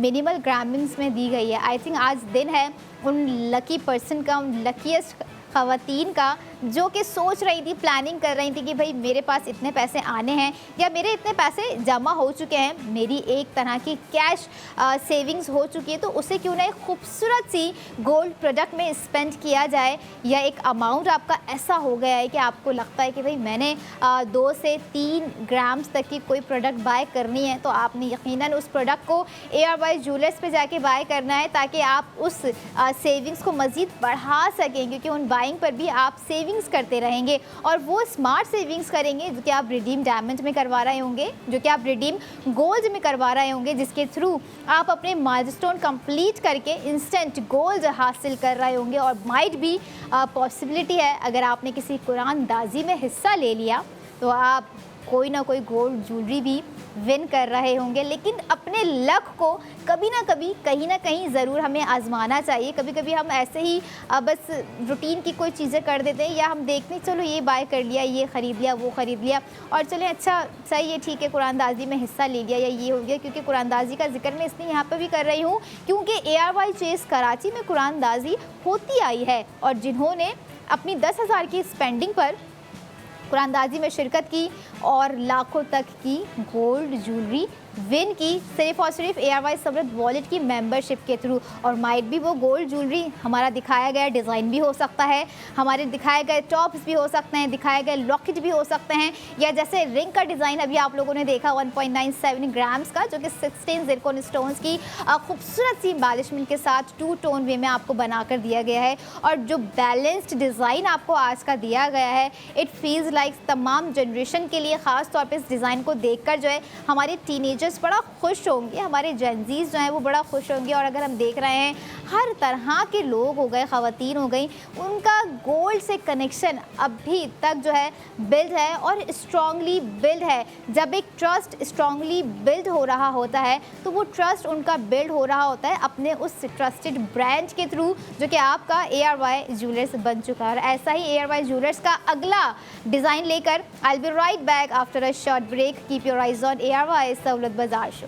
मिनिमल ग्रामिंग्स में दी गई है। आई थिंक आज दिन है उन लकी पर्सन का, उन लकीस्ट ख़वातीन का जो कि सोच रही थी, प्लानिंग कर रही थी कि भाई मेरे पास इतने पैसे आने हैं या मेरे इतने पैसे जमा हो चुके हैं, मेरी एक तरह की कैश सेविंग्स हो चुकी है, तो उसे क्यों ना एक खूबसूरत सी गोल्ड प्रोडक्ट में स्पेंड किया जाए। या एक अमाउंट आपका ऐसा हो गया है कि आपको लगता है कि भाई मैंने 2 से 3 ग्राम्स तक की कोई प्रोडक्ट बाय करनी है, तो आपने यकीनन उस प्रोडक्ट को ARY ज्वेलर्स पे जाके बाय करना है ताकि आप उस सेविंग्स को मज़ीद बढ़ा सकें, क्योंकि उन बाइंग पर भी आप सेविंग्स करते रहेंगे। और वो स्मार्ट सेविंग्स करेंगे जो कि आप रिडीम डायमंड में करवा रहे होंगे, जो कि आप रिडीम गोल्ड में करवा रहे होंगे, जिसके थ्रू आप अपने माइलस्टोन कंप्लीट करके इंस्टेंट गोल्ड हासिल कर रहे होंगे। और माइट भी पॉसिबिलिटी है अगर आपने किसी कुरान दाजी में हिस्सा ले लिया तो आप कोई ना कोई गोल्ड ज्वेलरी भी विन कर रहे होंगे, लेकिन अपने लक को कभी ना कभी कहीं ना कहीं ज़रूर हमें आजमाना चाहिए। कभी कभी हम ऐसे ही बस रूटीन की कोई चीज़ें कर देते हैं, या हम देखते हैं चलो ये बाय कर लिया, ये ख़रीद लिया, वो ख़रीद लिया, और चले अच्छा सही है, ठीक है, कुरानदाजी में हिस्सा ले लिया या ये हो गया। क्योंकि कुरानदाजी का जिक्र मैं इसलिए यहाँ पर भी कर रही हूँ क्योंकि ARY चेस कराची में कुरानदाजी होती आई है, और जिन्होंने अपनी 10,000 की स्पेंडिंग पर कुरानदाजी में शिरकत की और लाखों तक की गोल्ड ज्वेलरी विन की, सिर्फ और सिर्फ ARY समृद्ध वॉलेट की मेंबरशिप के थ्रू। और माइट भी वो गोल्ड ज्वेलरी हमारा दिखाया गया डिज़ाइन भी हो सकता है, हमारे दिखाए गए टॉप्स भी हो सकते हैं, दिखाए गए लॉकेट भी हो सकते हैं, या जैसे रिंग का डिज़ाइन अभी आप लोगों ने देखा 1.97 ग्राम्स का, जो कि 16 ज़िरकॉन स्टोन्स की खूबसूरत सी एम्बेलिशमेंट के साथ 2 टोन वे में आपको बनाकर दिया गया है। और जो बैलेंस्ड डिज़ाइन आपको आज का दिया गया है, इट फील्स लाइक तमाम जनरेशन के लिए, ख़ास तौर पर इस डिज़ाइन को देखकर जो है हमारे टीनेजर्स बड़ा खुश होंगे, हमारे जेनजीज जो हैं वो बड़ा खुश होंगे। और अगर हम देख रहे हैं हर तरह के लोग हो गए, ख़वातीन हो गई, उनका गोल्ड से कनेक्शन अभी तक जो है बिल्ड है और स्ट्रांगली बिल्ड है। जब एक ट्रस्ट स्ट्रांगली बिल्ड हो रहा होता है तो वो ट्रस्ट उनका बिल्ड हो रहा होता है अपने उस ट्रस्टेड ब्रांड के थ्रू, जो कि आपका ARY ज्वेलर्स बन चुका है। और ऐसा ही ARY ज्वेलर्स का अगला डिज़ाइन लेकर I will be right back after a short break. Keep your eyes on ARY Sahulat Bazaar show.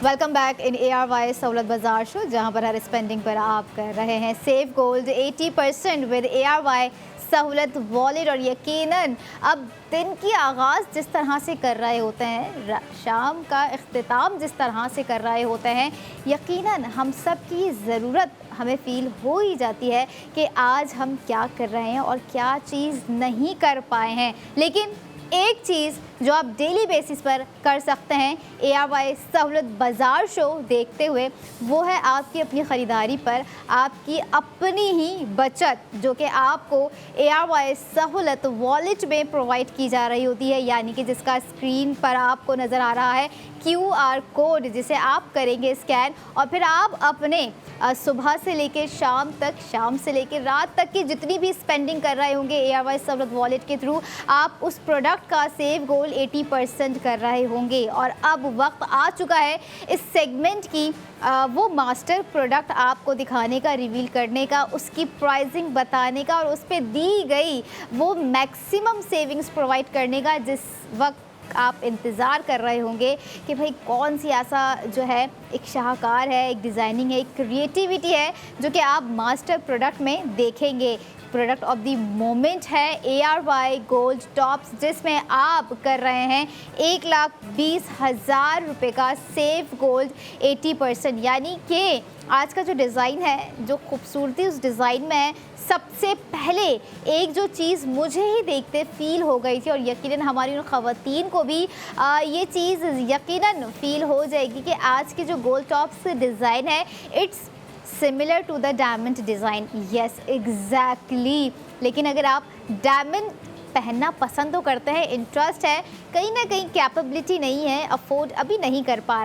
Welcome back in ARY Sahulat Bazaar show, जहां पर हर स्पेंडिंग पर आप कर रहे हैं सेव गोल्ड 80% विद ARY सहूलत वॉलेट। और यकीनन अब दिन की आगाज़ जिस तरह से कर रहे होते हैं, शाम का इख्तिताम जिस तरह से कर रहे होते हैं, यकीनन हम सब की ज़रूरत हमें फ़ील हो ही जाती है कि आज हम क्या कर रहे हैं और क्या चीज़ नहीं कर पाए हैं। लेकिन एक चीज़ जो आप डेली बेसिस पर कर सकते हैं ARY सहूलत बाज़ार शो देखते हुए, वो है आपकी अपनी ख़रीदारी पर आपकी अपनी ही बचत, जो कि आपको ARY सहूलत वॉलेट में प्रोवाइड की जा रही होती है। यानी कि जिसका स्क्रीन पर आपको नज़र आ रहा है QR कोड, जिसे आप करेंगे स्कैन, और फिर आप अपने सुबह से लेकर शाम तक, शाम से लेकर रात तक की जितनी भी स्पेंडिंग कर रहे होंगे ARY सहूलत वॉलेट के थ्रू, आप उस प्रोडक्ट का सेव गोल्ड 80% कर रहे होंगे। और अब वक्त आ चुका है इस सेगमेंट की वो मास्टर प्रोडक्ट आपको दिखाने का, रिवील करने का, उसकी प्राइसिंग बताने का, और उस पर दी गई वो मैक्सिमम सेविंग्स प्रोवाइड करने का, जिस वक्त आप इंतज़ार कर रहे होंगे कि भाई कौन सी ऐसा जो है एक शाहकार है, एक डिज़ाइनिंग है, एक क्रिएटिविटी है, जो कि आप मास्टर प्रोडक्ट में देखेंगे। प्रोडक्ट ऑफ द मोमेंट है ARY गोल्ड टॉप्स, जिसमें आप कर रहे हैं 1,20,000 रुपये का सेव गोल्ड 80%। यानी कि आज का जो डिज़ाइन है, जो खूबसूरती उस डिज़ाइन में है, सबसे पहले एक जो चीज़ मुझे ही देखते फ़ील हो गई थी, और यकीनन हमारी उन ख़वातीन को भी ये चीज़ यकीनन फ़ील हो जाएगी कि आज की जो गोल्ड टॉप्स डिज़ाइन है, it's similar to the diamond design. Yes exactly. लेकिन अगर आप डायमंड पहनना पसंद तो करते हैं, इंटरेस्ट है, कहीं ना कहीं कैपेबिलिटी नहीं है, अफोर्ड अभी नहीं कर पा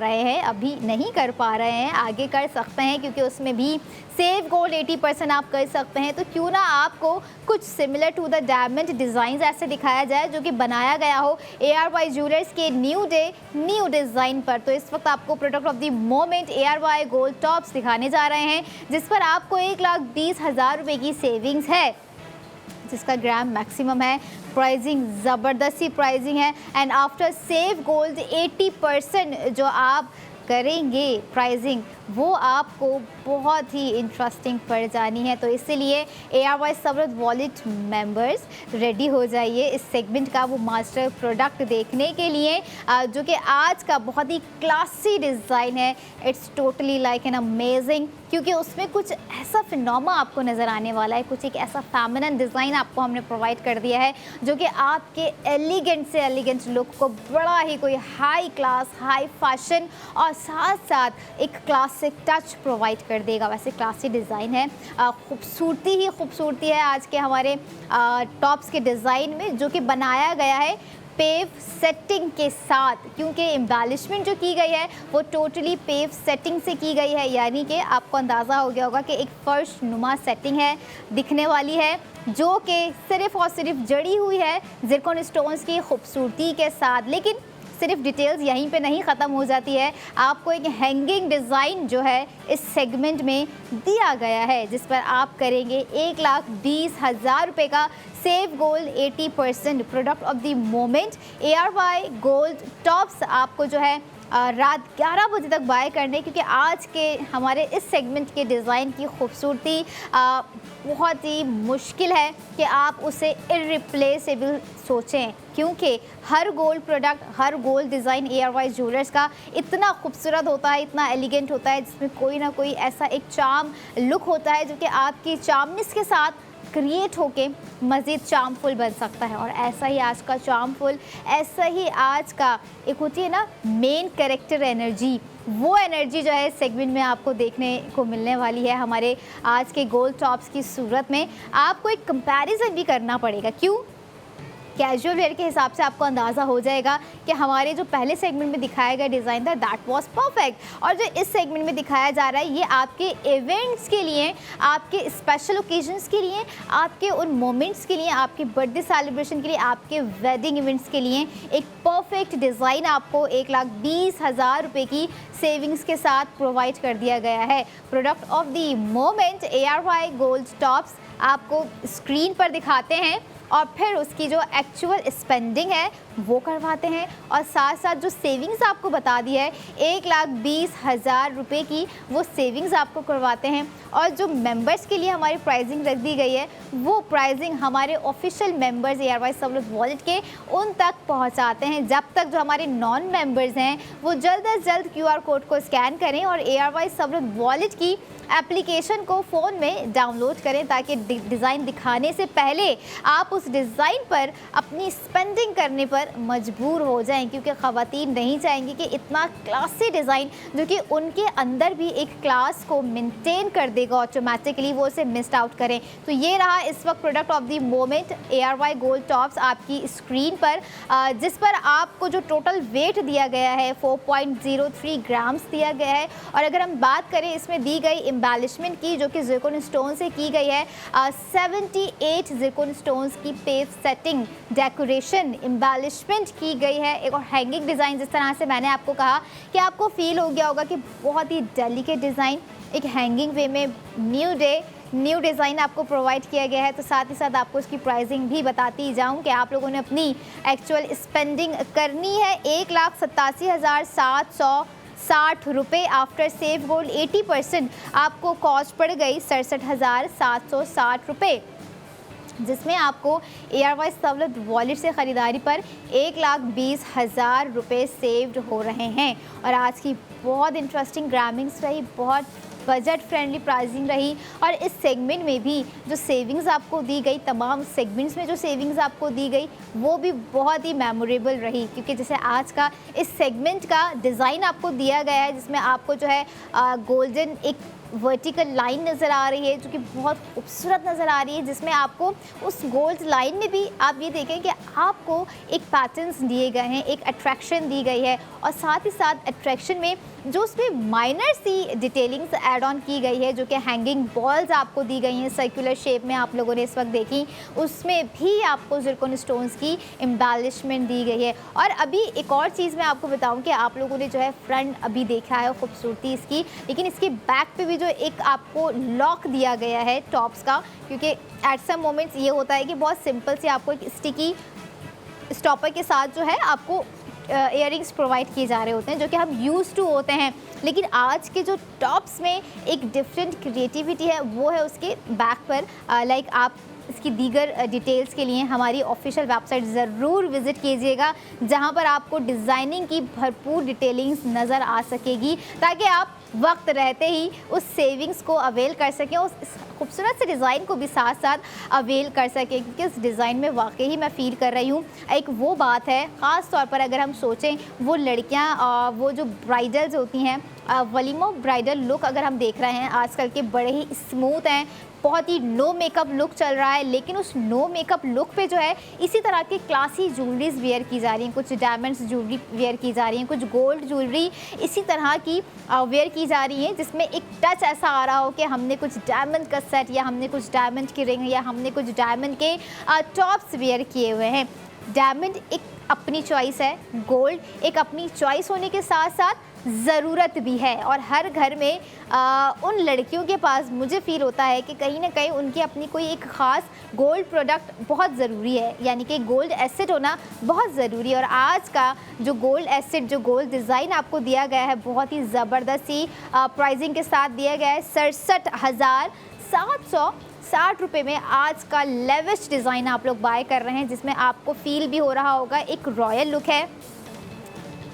रहे हैं, आगे कर सकते हैं, क्योंकि उसमें भी सेव गोल्ड 80% आप कर सकते हैं। तो क्यों ना आपको कुछ similar to the diamond design ऐसे दिखाया जाए, जो कि बनाया गया हो ARY ज्वेलर्स के न्यू डे न्यू डिज़ाइन पर। तो इस वक्त आपको product of the moment ARY gold tops दिखाने जा रहे हैं, जिस पर आपको 1,20,000 रुपये की सेविंग्स है, जिसका ग्राम मैक्सिमम है। प्राइसिंग ज़बरदस्त सी प्राइसिंग है, एंड आफ्टर सेव गोल्ड 80% जो आप करेंगे प्राइसिंग, वो आपको बहुत ही इंटरेस्टिंग पड़ जानी है। तो इसीलिए ARY सहूलत वॉलेट मेंबर्स रेडी हो जाइए इस सेगमेंट का वो मास्टर प्रोडक्ट देखने के लिए, जो कि आज का बहुत ही क्लासी डिज़ाइन है। It's totally like an amazing, क्योंकि उसमें कुछ ऐसा फिनोमा आपको नज़र आने वाला है, कुछ एक ऐसा फेमिनिन डिज़ाइन आपको हमने प्रोवाइड कर दिया है, जो कि आपके एलिगेंट से एलिगेंट लुक को बड़ा ही कोई हाई क्लास, हाई फैशन और साथ साथ एक क्लासिक टच प्रोवाइड कर देगा। वैसे क्लासी डिज़ाइन है, खूबसूरती ही खूबसूरती है आज के हमारे टॉप्स के डिज़ाइन में, जो कि बनाया गया है पेव सेटिंग के साथ, क्योंकि एम्बेलिशमेंट जो की गई है वो टोटली पेव सेटिंग से की गई है, यानी कि आपको अंदाज़ा हो गया होगा कि एक फर्श नुमा सेटिंग है दिखने वाली है, जो कि सिर्फ़ और सिर्फ जड़ी हुई है ज़िरकॉन स्टोन्स की खूबसूरती के साथ। लेकिन सिर्फ डिटेल्स यहीं पे नहीं ख़त्म हो जाती है, आपको एक हैंगिंग डिज़ाइन जो है इस सेगमेंट में दिया गया है, जिस पर आप करेंगे 1,20,000 रुपये का save gold 80% product of the moment. ARY gold tops आपको जो है रात 11 बजे तक बाय करने, क्योंकि आज के हमारे इस सेगमेंट के डिज़ाइन की खूबसूरती बहुत ही मुश्किल है कि आप उसे इररिप्लेसेबल सोचें, क्योंकि हर गोल्ड प्रोडक्ट, हर गोल्ड डिज़ाइन ARY ज्वेलर्स का इतना खूबसूरत होता है, इतना एलिगेंट होता है, जिसमें कोई ना कोई ऐसा एक चार्म लुक होता है जो कि आपकी चार्मनेस के साथ क्रिएट होके मज़ीद चार्मफुल बन सकता है। और ऐसा ही आज का चार्मफुल, ऐसा ही आज का एक होती है ना मेन कैरेक्टर एनर्जी, वो एनर्जी जो है सेगमेंट में आपको देखने को मिलने वाली है हमारे आज के गोल्ड टॉप्स की सूरत में। आपको एक कंपैरिजन भी करना पड़ेगा, क्यों? कैजुअल वेयर के हिसाब से आपको अंदाज़ा हो जाएगा कि हमारे जो पहले सेगमेंट में दिखाया गया डिज़ाइन था दैट वाज परफेक्ट, और जो इस सेगमेंट में दिखाया जा रहा है ये आपके इवेंट्स के लिए, आपके स्पेशल ओकेजन्स के लिए, आपके उन मोमेंट्स के लिए, आपके बर्थडे सेलिब्रेशन के लिए, आपके वेडिंग इवेंट्स के लिए एक परफेक्ट डिज़ाइन आपको 1,20,000 रुपये की सेविंग्स के साथ प्रोवाइड कर दिया गया है। Product of the moment ARY gold tops आपको स्क्रीन पर दिखाते हैं और फिर उसकी जो एक्चुअल स्पेंडिंग है वो करवाते हैं, और साथ साथ जो सेविंग्स आपको बता दी है 1,20,000 रुपये की, वो सेविंग्स आपको करवाते हैं। और जो मेंबर्स के लिए हमारी प्राइसिंग रख दी गई है वो प्राइसिंग हमारे ऑफिशियल मेंबर्स ARY सबलत वॉलेट के उन तक पहुंचाते हैं, जब तक जो हमारे नॉन मेंबर्स हैं वो जल्द अज जल्द QR कोड को स्कैन करें और ARY सबलत वॉलेट की एप्लीकेशन को फ़ोन में डाउनलोड करें, ताकि डिज़ाइन दिखाने से पहले आप उस डिज़ाइन पर अपनी स्पेंडिंग करने पर मजबूर हो जाएं, क्योंकि ख़वातीन नहीं चाहेंगी कि इतना क्लासी डिज़ाइन जो कि उनके अंदर भी एक क्लास को मेंटेन कर देगा ऑटोमेटिकली, वो उसे मिस्ड आउट करें। तो ये रहा इस वक्त product of the moment ARY gold tops आपकी स्क्रीन पर, जिस पर आपको जो टोटल वेट दिया गया है 4.03 ग्राम्स दिया गया है। और अगर हम बात करें इसमें दी गई एम्बेलिशमेंट की, जो कि ज़िरकॉन स्टोन से की गई है, 78 ज़िरकॉन स्टोन्स की पेव सेटिंग डेकोरेशन एम्बेलिशमेंट की गई है। एक और हैंगिंग डिज़ाइन, जिस तरह से मैंने आपको कहा कि आपको फील हो गया होगा कि बहुत ही डेलिकेट डिज़ाइन एक हैंगिंग वे में न्यू डिज़ाइन आपको प्रोवाइड किया गया है। तो साथ ही साथ आपको इसकी प्राइसिंग भी बताती जाऊं कि आप लोगों ने अपनी एक्चुअल स्पेंडिंग करनी है 1,87,760 रुपये आफ्टर सेव गोल्ड 80%, आपको कॉस्ट पड़ गई 67,760 रुपये, जिसमें आपको ARY सबलत वॉलेट से ख़रीदारी पर 1,20,000 रुपये सेव्ड हो रहे हैं। और आज की बहुत इंटरेस्टिंग ग्रामिंग्स रही, बहुत बजट फ्रेंडली प्राइसिंग रही, और इस सेगमेंट में भी जो सेविंग्स आपको दी गई, तमाम सेगमेंट्स में जो सेविंग्स आपको दी गई वो भी बहुत ही मेमोरेबल रही, क्योंकि जैसे आज का इस सेगमेंट का डिज़ाइन आपको दिया गया है, जिसमें आपको जो है गोल्डन एक वर्टिकल लाइन नज़र आ रही है जो कि बहुत खूबसूरत नज़र आ रही है, जिसमें आपको उस गोल्ड लाइन में भी आप ये देखें कि आपको एक पैटर्न्स दिए गए हैं, एक अट्रैक्शन दी गई है, और साथ ही साथ अट्रैक्शन में जो उसमें माइनर सी डिटेलिंग्स ऐड ऑन की गई है, जो कि हैंगिंग बॉल्स आपको दी गई हैं सर्कुलर शेप में, आप लोगों ने इस वक्त देखी, उसमें भी आपको ज़िरकॉन स्टोन्स की एम्बेलिशमेंट दी गई है। और अभी एक और चीज़ मैं आपको बताऊं कि आप लोगों ने जो है फ्रंट अभी देखा है खूबसूरती इसकी, लेकिन इसके बैक पे भी जो एक आपको लॉक दिया गया है टॉप्स का, क्योंकि एट सम मोमेंट्स ये होता है कि बहुत सिंपल से आपको एक स्टिकी स्टॉपर के साथ जो है आपको इयररिंग्स प्रोवाइड किए जा रहे होते हैं, जो कि हम यूज़ टू होते हैं, लेकिन आज के जो टॉप्स में एक डिफरेंट क्रिएटिविटी है, वो है उसके बैक पर। लाइक आप इसकी दीगर डिटेल्स के लिए हमारी ऑफिशियल वेबसाइट ज़रूर विज़िट कीजिएगा, जहां पर आपको डिज़ाइनिंग की भरपूर डिटेलिंग्स नज़र आ सकेगी, ताकि आप वक्त रहते ही उस सेविंग्स को अवेल कर सकें, उस खूबसूरत से डिज़ाइन को भी साथ साथ अवेल कर सकें, क्योंकि इस डिज़ाइन में वाकई मैं फ़ील कर रही हूँ एक वो बात है, ख़ास तौर पर अगर हम सोचें वो लड़कियाँ वो जो ब्राइडल्स होती हैं, वलीमा ब्राइडल लुक अगर हम देख रहे हैं आजकल के बड़े ही स्मूथ हैं, बहुत ही नो मेकअप लुक चल रहा है, लेकिन उस नो मेकअप लुक पे जो है इसी तरह की क्लासी ज्वेलरीज वेयर की जा रही हैं, कुछ डायमंड्स ज्वेलरी वेयर की जा रही हैं, कुछ गोल्ड ज्वेलरी इसी तरह की वेयर की जा रही है, जिसमें एक टच ऐसा आ रहा हो कि हमने कुछ डायमंड का सेट या हमने कुछ डायमंड की रिंग या हमने कुछ डायमंड के टॉप्स वेयर किए हुए हैं। डायमंड एक अपनी चॉइस है, गोल्ड एक अपनी चॉइस होने के साथ साथ ज़रूरत भी है, और हर घर में उन लड़कियों के पास मुझे फ़ील होता है कि कहीं ना कहीं उनकी अपनी कोई एक ख़ास गोल्ड प्रोडक्ट बहुत ज़रूरी है, यानी कि गोल्ड एसेट होना बहुत ज़रूरी है। और आज का जो गोल्ड एसेट, जो गोल्ड डिज़ाइन आपको दिया गया है, बहुत ही ज़बरदस्त सी प्राइसिंग के साथ दिया गया है। 67,760 रुपये में आज का लेविश डिज़ाइन आप लोग बाय कर रहे हैं, जिसमें आपको फ़ील भी हो रहा होगा एक रॉयल लुक है।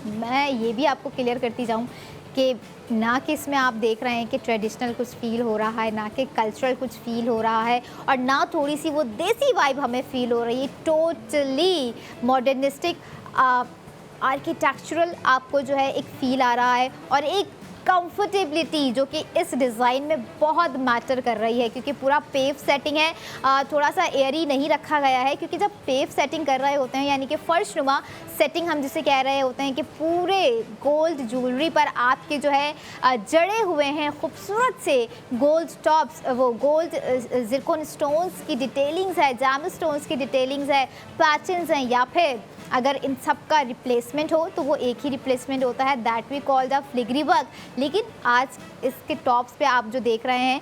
मैं ये भी आपको क्लियर करती जाऊँ कि ना कि इसमें आप देख रहे हैं कि ट्रेडिशनल कुछ फ़ील हो रहा है, ना कि कल्चरल कुछ फ़ील हो रहा है, और ना थोड़ी सी वो देसी वाइब हमें फ़ील हो रही है। टोटली मॉडर्निस्टिक आर्किटेक्चरल आपको जो है एक फ़ील आ रहा है, और एक कंफर्टेबिलिटी जो कि इस डिज़ाइन में बहुत मैटर कर रही है, क्योंकि पूरा पेव सेटिंग है, थोड़ा सा एयरी नहीं रखा गया है, क्योंकि जब पेव सेटिंग कर रहे होते हैं, यानी कि फर्शनुमा सेटिंग हम जिसे कह रहे होते हैं कि पूरे गोल्ड ज्वेलरी पर आपके जो है जड़े हुए हैं खूबसूरत से गोल्ड टॉप्स, वो गोल्ड जिरकोन स्टोन्स की डिटेलिंग्स है, जैम स्टोन्स की डिटेलिंग्स है, पैटर्न्स हैं, या फिर अगर इन सब का रिप्लेसमेंट हो तो वो एक ही रिप्लेसमेंट होता है, that we call the filigree work. लेकिन आज इसके टॉप्स पे आप जो देख रहे हैं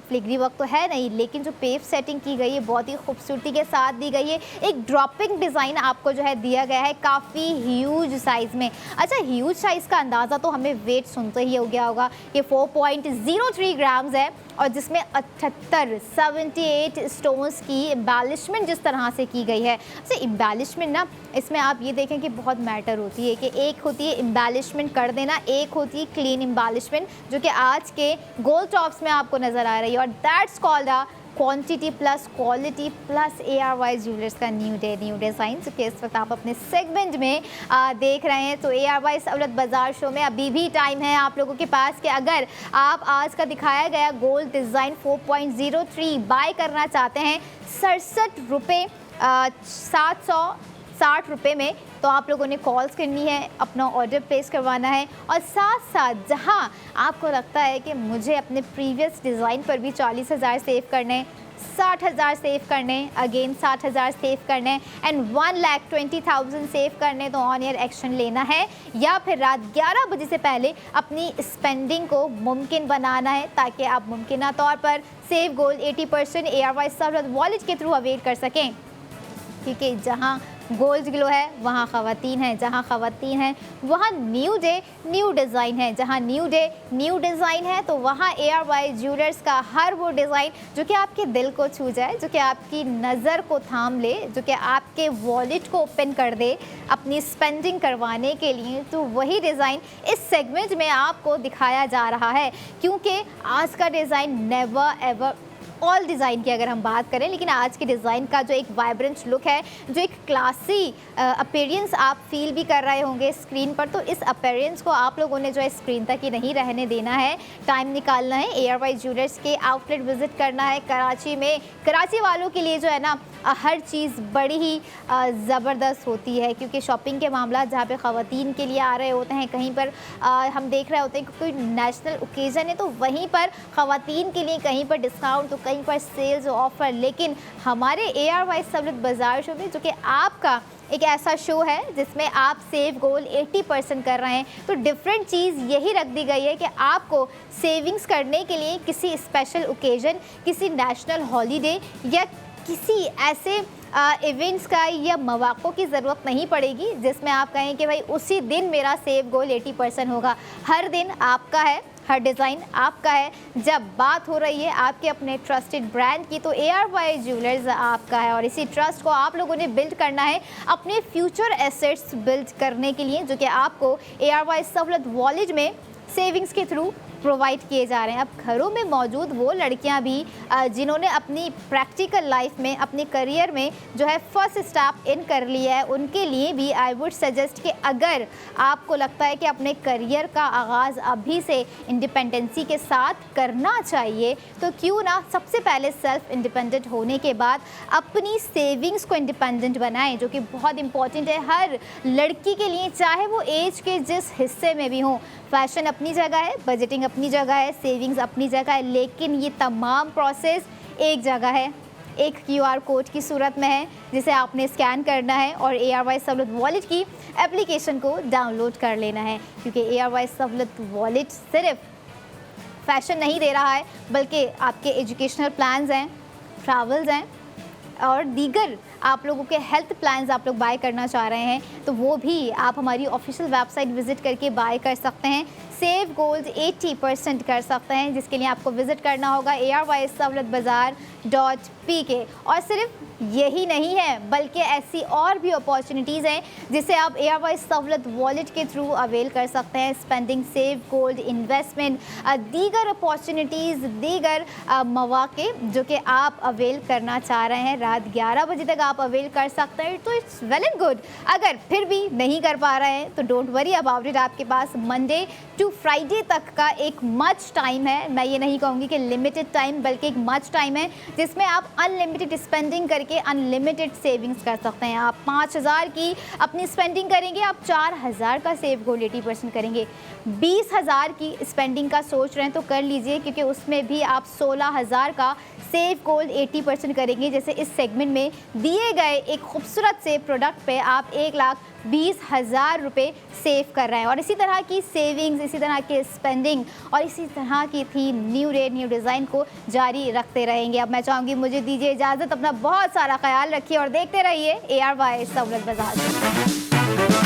फ्लिग्री वर्क तो है नहीं, लेकिन जो पेव सेटिंग की गई है बहुत ही खूबसूरती के साथ दी गई है। एक ड्रॉपिंग डिज़ाइन आपको जो है दिया गया है काफ़ी ह्यूज साइज़ में। अच्छा, ह्यूज साइज़ का अंदाज़ा तो हमें वेट सुनते ही हो गया होगा कि 4.03 ग्राम्स है, और जिसमें 78 स्टोन्स की एम्बेलिशमेंट जिस तरह से की गई है। अच्छा, एम्बेलिशमेंट ना, इसमें आप ये देखें कि बहुत मैटर होती है कि एक होती है एम्बेलिशमेंट कर देना, एक होती है क्लीन एम्बेलिशमेंट, जो कि आज के गोल्ड टॉप्स में आपको नज़र आ रही है, और that's called the quantity plus quality plus ARY jewellers का न्यू डिज़ाइन, जो कि इस वक्त आप अपने सेगमेंट में देख रहे हैं। तो ARY सबलत बाज़ार शो में अभी भी टाइम है आप लोगों के पास कि अगर आप आज का दिखाया गया गोल्ड डिज़ाइन 4.03 बाय करना चाहते हैं 67 रुपये 760 रुपये में, तो आप लोगों ने कॉल्स करनी है, अपना ऑर्डर प्लेस करवाना है, और साथ साथ जहां आपको लगता है कि मुझे अपने प्रीवियस डिज़ाइन पर भी 40,000 सेव करने, 60,000 सेव करने, अगेन 60,000 सेव करने, एंड 1,20,000 सेव करने, तो ऑन एयर एक्शन लेना है, या फिर रात 11 बजे से पहले अपनी स्पेंडिंग को मुमकिन बनाना है, ताकि आप मुमकिन तौर पर सेव गोल्ड 80% ARY सबलत वॉलेट के थ्रू अवेल कर सकें। क्योंकि जहाँ गोल्ड ग्लो है वहाँ ख़वातीन है, जहाँ ख़वातीन है वहाँ न्यू डे न्यू डिज़ाइन है, जहाँ न्यू डे न्यू डिज़ाइन है तो वहाँ ARY ज्वेलर्स का हर वो डिज़ाइन जो कि आपके दिल को छू जाए, जो कि आपकी नज़र को थाम ले, जो कि आपके वॉलेट को ओपन कर दे अपनी स्पेंडिंग करवाने के लिए, तो वही डिज़ाइन इस सेगमेंट में आपको दिखाया जा रहा है। क्योंकि आज का design never ever all design की अगर हम बात करें, लेकिन आज के डिज़ाइन का जो एक वाइब्रेंट लुक है, जो एक क्लासी अपीयरेंस आप फील भी कर रहे होंगे स्क्रीन पर, तो इस अपीयरेंस को आप लोगों ने जो है स्क्रीन तक ही नहीं रहने देना है, टाइम निकालना है, ARY ज्वेलर्स के आउटलेट विज़िट करना है कराची में। कराची वालों के लिए जो है ना हर चीज़ बड़ी ही ज़बरदस्त होती है, क्योंकि शॉपिंग के मामला जहाँ पे ख़वातीन के लिए आ रहे होते हैं, कहीं पर हम देख रहे होते हैं कि कोई नेशनल ओकेज़न है तो वहीं पर ख़वातीन के लिए कहीं पर डिस्काउंट, तो कहीं पर सेल्स ऑफ़र। लेकिन हमारे ARY सबलत बाज़ार शो में, जो कि आपका एक ऐसा शो है जिसमें आप सेव गोल्ड 80% कर रहे हैं, तो डिफरेंट चीज़ यही रख दी गई है कि आपको सेविंग्स करने के लिए किसी स्पेशल ओकेज़न, किसी नेशनल हॉलीडे या किसी ऐसे इवेंट्स का या मौक़ों की ज़रूरत नहीं पड़ेगी जिसमें आप कहें कि भाई उसी दिन मेरा सेव गोल्ड 80% होगा। हर दिन आपका है, हर डिज़ाइन आपका है। जब बात हो रही है आपके अपने ट्रस्टेड ब्रांड की, तो ARY ज्वेलर्स आपका है, और इसी ट्रस्ट को आप लोगों ने बिल्ड करना है अपने फ्यूचर एसेट्स बिल्ड करने के लिए, जो कि आपको ARY सबलत वॉलेट में सेविंग्स के थ्रू प्रोवाइड किए जा रहे हैं। अब घरों में मौजूद वो लड़कियां भी जिन्होंने अपनी प्रैक्टिकल लाइफ में, अपने करियर में जो है फर्स्ट स्टेप इन कर लिया है, उनके लिए भी आई वुड सजेस्ट कि अगर आपको लगता है कि अपने करियर का आगाज़ अभी से इंडिपेंडेंसी के साथ करना चाहिए, तो क्यों ना सबसे पहले सेल्फ इंडिपेंडेंट होने के बाद अपनी सेविंग्स को इंडिपेंडेंट बनाएं, जो कि बहुत इंपॉर्टेंट है हर लड़की के लिए, चाहे वो एज के जिस हिस्से में भी हो। फैशन अपनी जगह है, बजटिंग अपनी जगह है, सेविंग्स अपनी जगह है, लेकिन ये तमाम प्रोसेस एक जगह है, एक QR कोड की सूरत में है, जिसे आपने स्कैन करना है और ARY सहूलत वॉलेट की एप्लीकेशन को डाउनलोड कर लेना है। क्योंकि ARY सहूलत वॉलेट सिर्फ फैशन नहीं दे रहा है, बल्कि आपके एजुकेशनल प्लान्स हैं, ट्रैवल्स हैं और दीगर आप लोगों के हेल्थ प्लान्स आप लोग बाय करना चाह रहे हैं, तो वो भी आप हमारी ऑफिशियल वेबसाइट विज़िट करके बाय कर सकते हैं। सेव गोल्ड 80% कर सकते हैं, जिसके लिए आपको विज़िट करना होगा ARYSahulathbazaar.pk। और सिर्फ यही नहीं है, बल्कि ऐसी और भी अपॉर्चुनिटीज़ हैं जिसे आप ARY सहूलत वॉलेट के थ्रू अवेल कर सकते हैं। स्पेंडिंग, सेव गोल्ड, इन्वेस्टमेंट, दीगर अपॉर्चुनिटीज़, दीगर मौके जो कि आप अवेल करना चाह रहे हैं, रात 11 बजे तक आप अवेल कर सकते हैं। तो इट्स वेल एंड गुड। अगर फिर भी नहीं कर पा रहे हैं तो डोंट वरी अबाउट इट, आपके पास मंडे टू फ्राइडे तक का एक मच टाइम है। मैं ये नहीं कहूँगी कि लिमिटेड टाइम, बल्कि एक मच टाइम है जिसमें आप अनलिमिटेड स्पेंडिंग करके अनलिमिटेड सेविंग्स कर सकते हैं। आप 5,000 की अपनी स्पेंडिंग करेंगे, आप 4,000 का सेव गोल्ड 80% करेंगे। 20,000 की स्पेंडिंग का सोच रहे हैं तो कर लीजिए, क्योंकि उसमें भी आप 16,000 का सेव गोल्ड 80% करेंगे। जैसे इस सेगमेंट में दिए गए एक खूबसूरत से प्रोडक्ट पे आप 1,20,000 रुपये सेव कर रहे हैं। और इसी तरह की सेविंग्स, इसी तरह की स्पेंडिंग और इसी तरह की theme, new rate, new design को जारी रखते रहेंगे। अब मैं चाहूँगी मुझे दीजिए इजाज़त, अपना बहुत सारा ख्याल रखिए और देखते रहिए ARY सहूलत बाज़ार।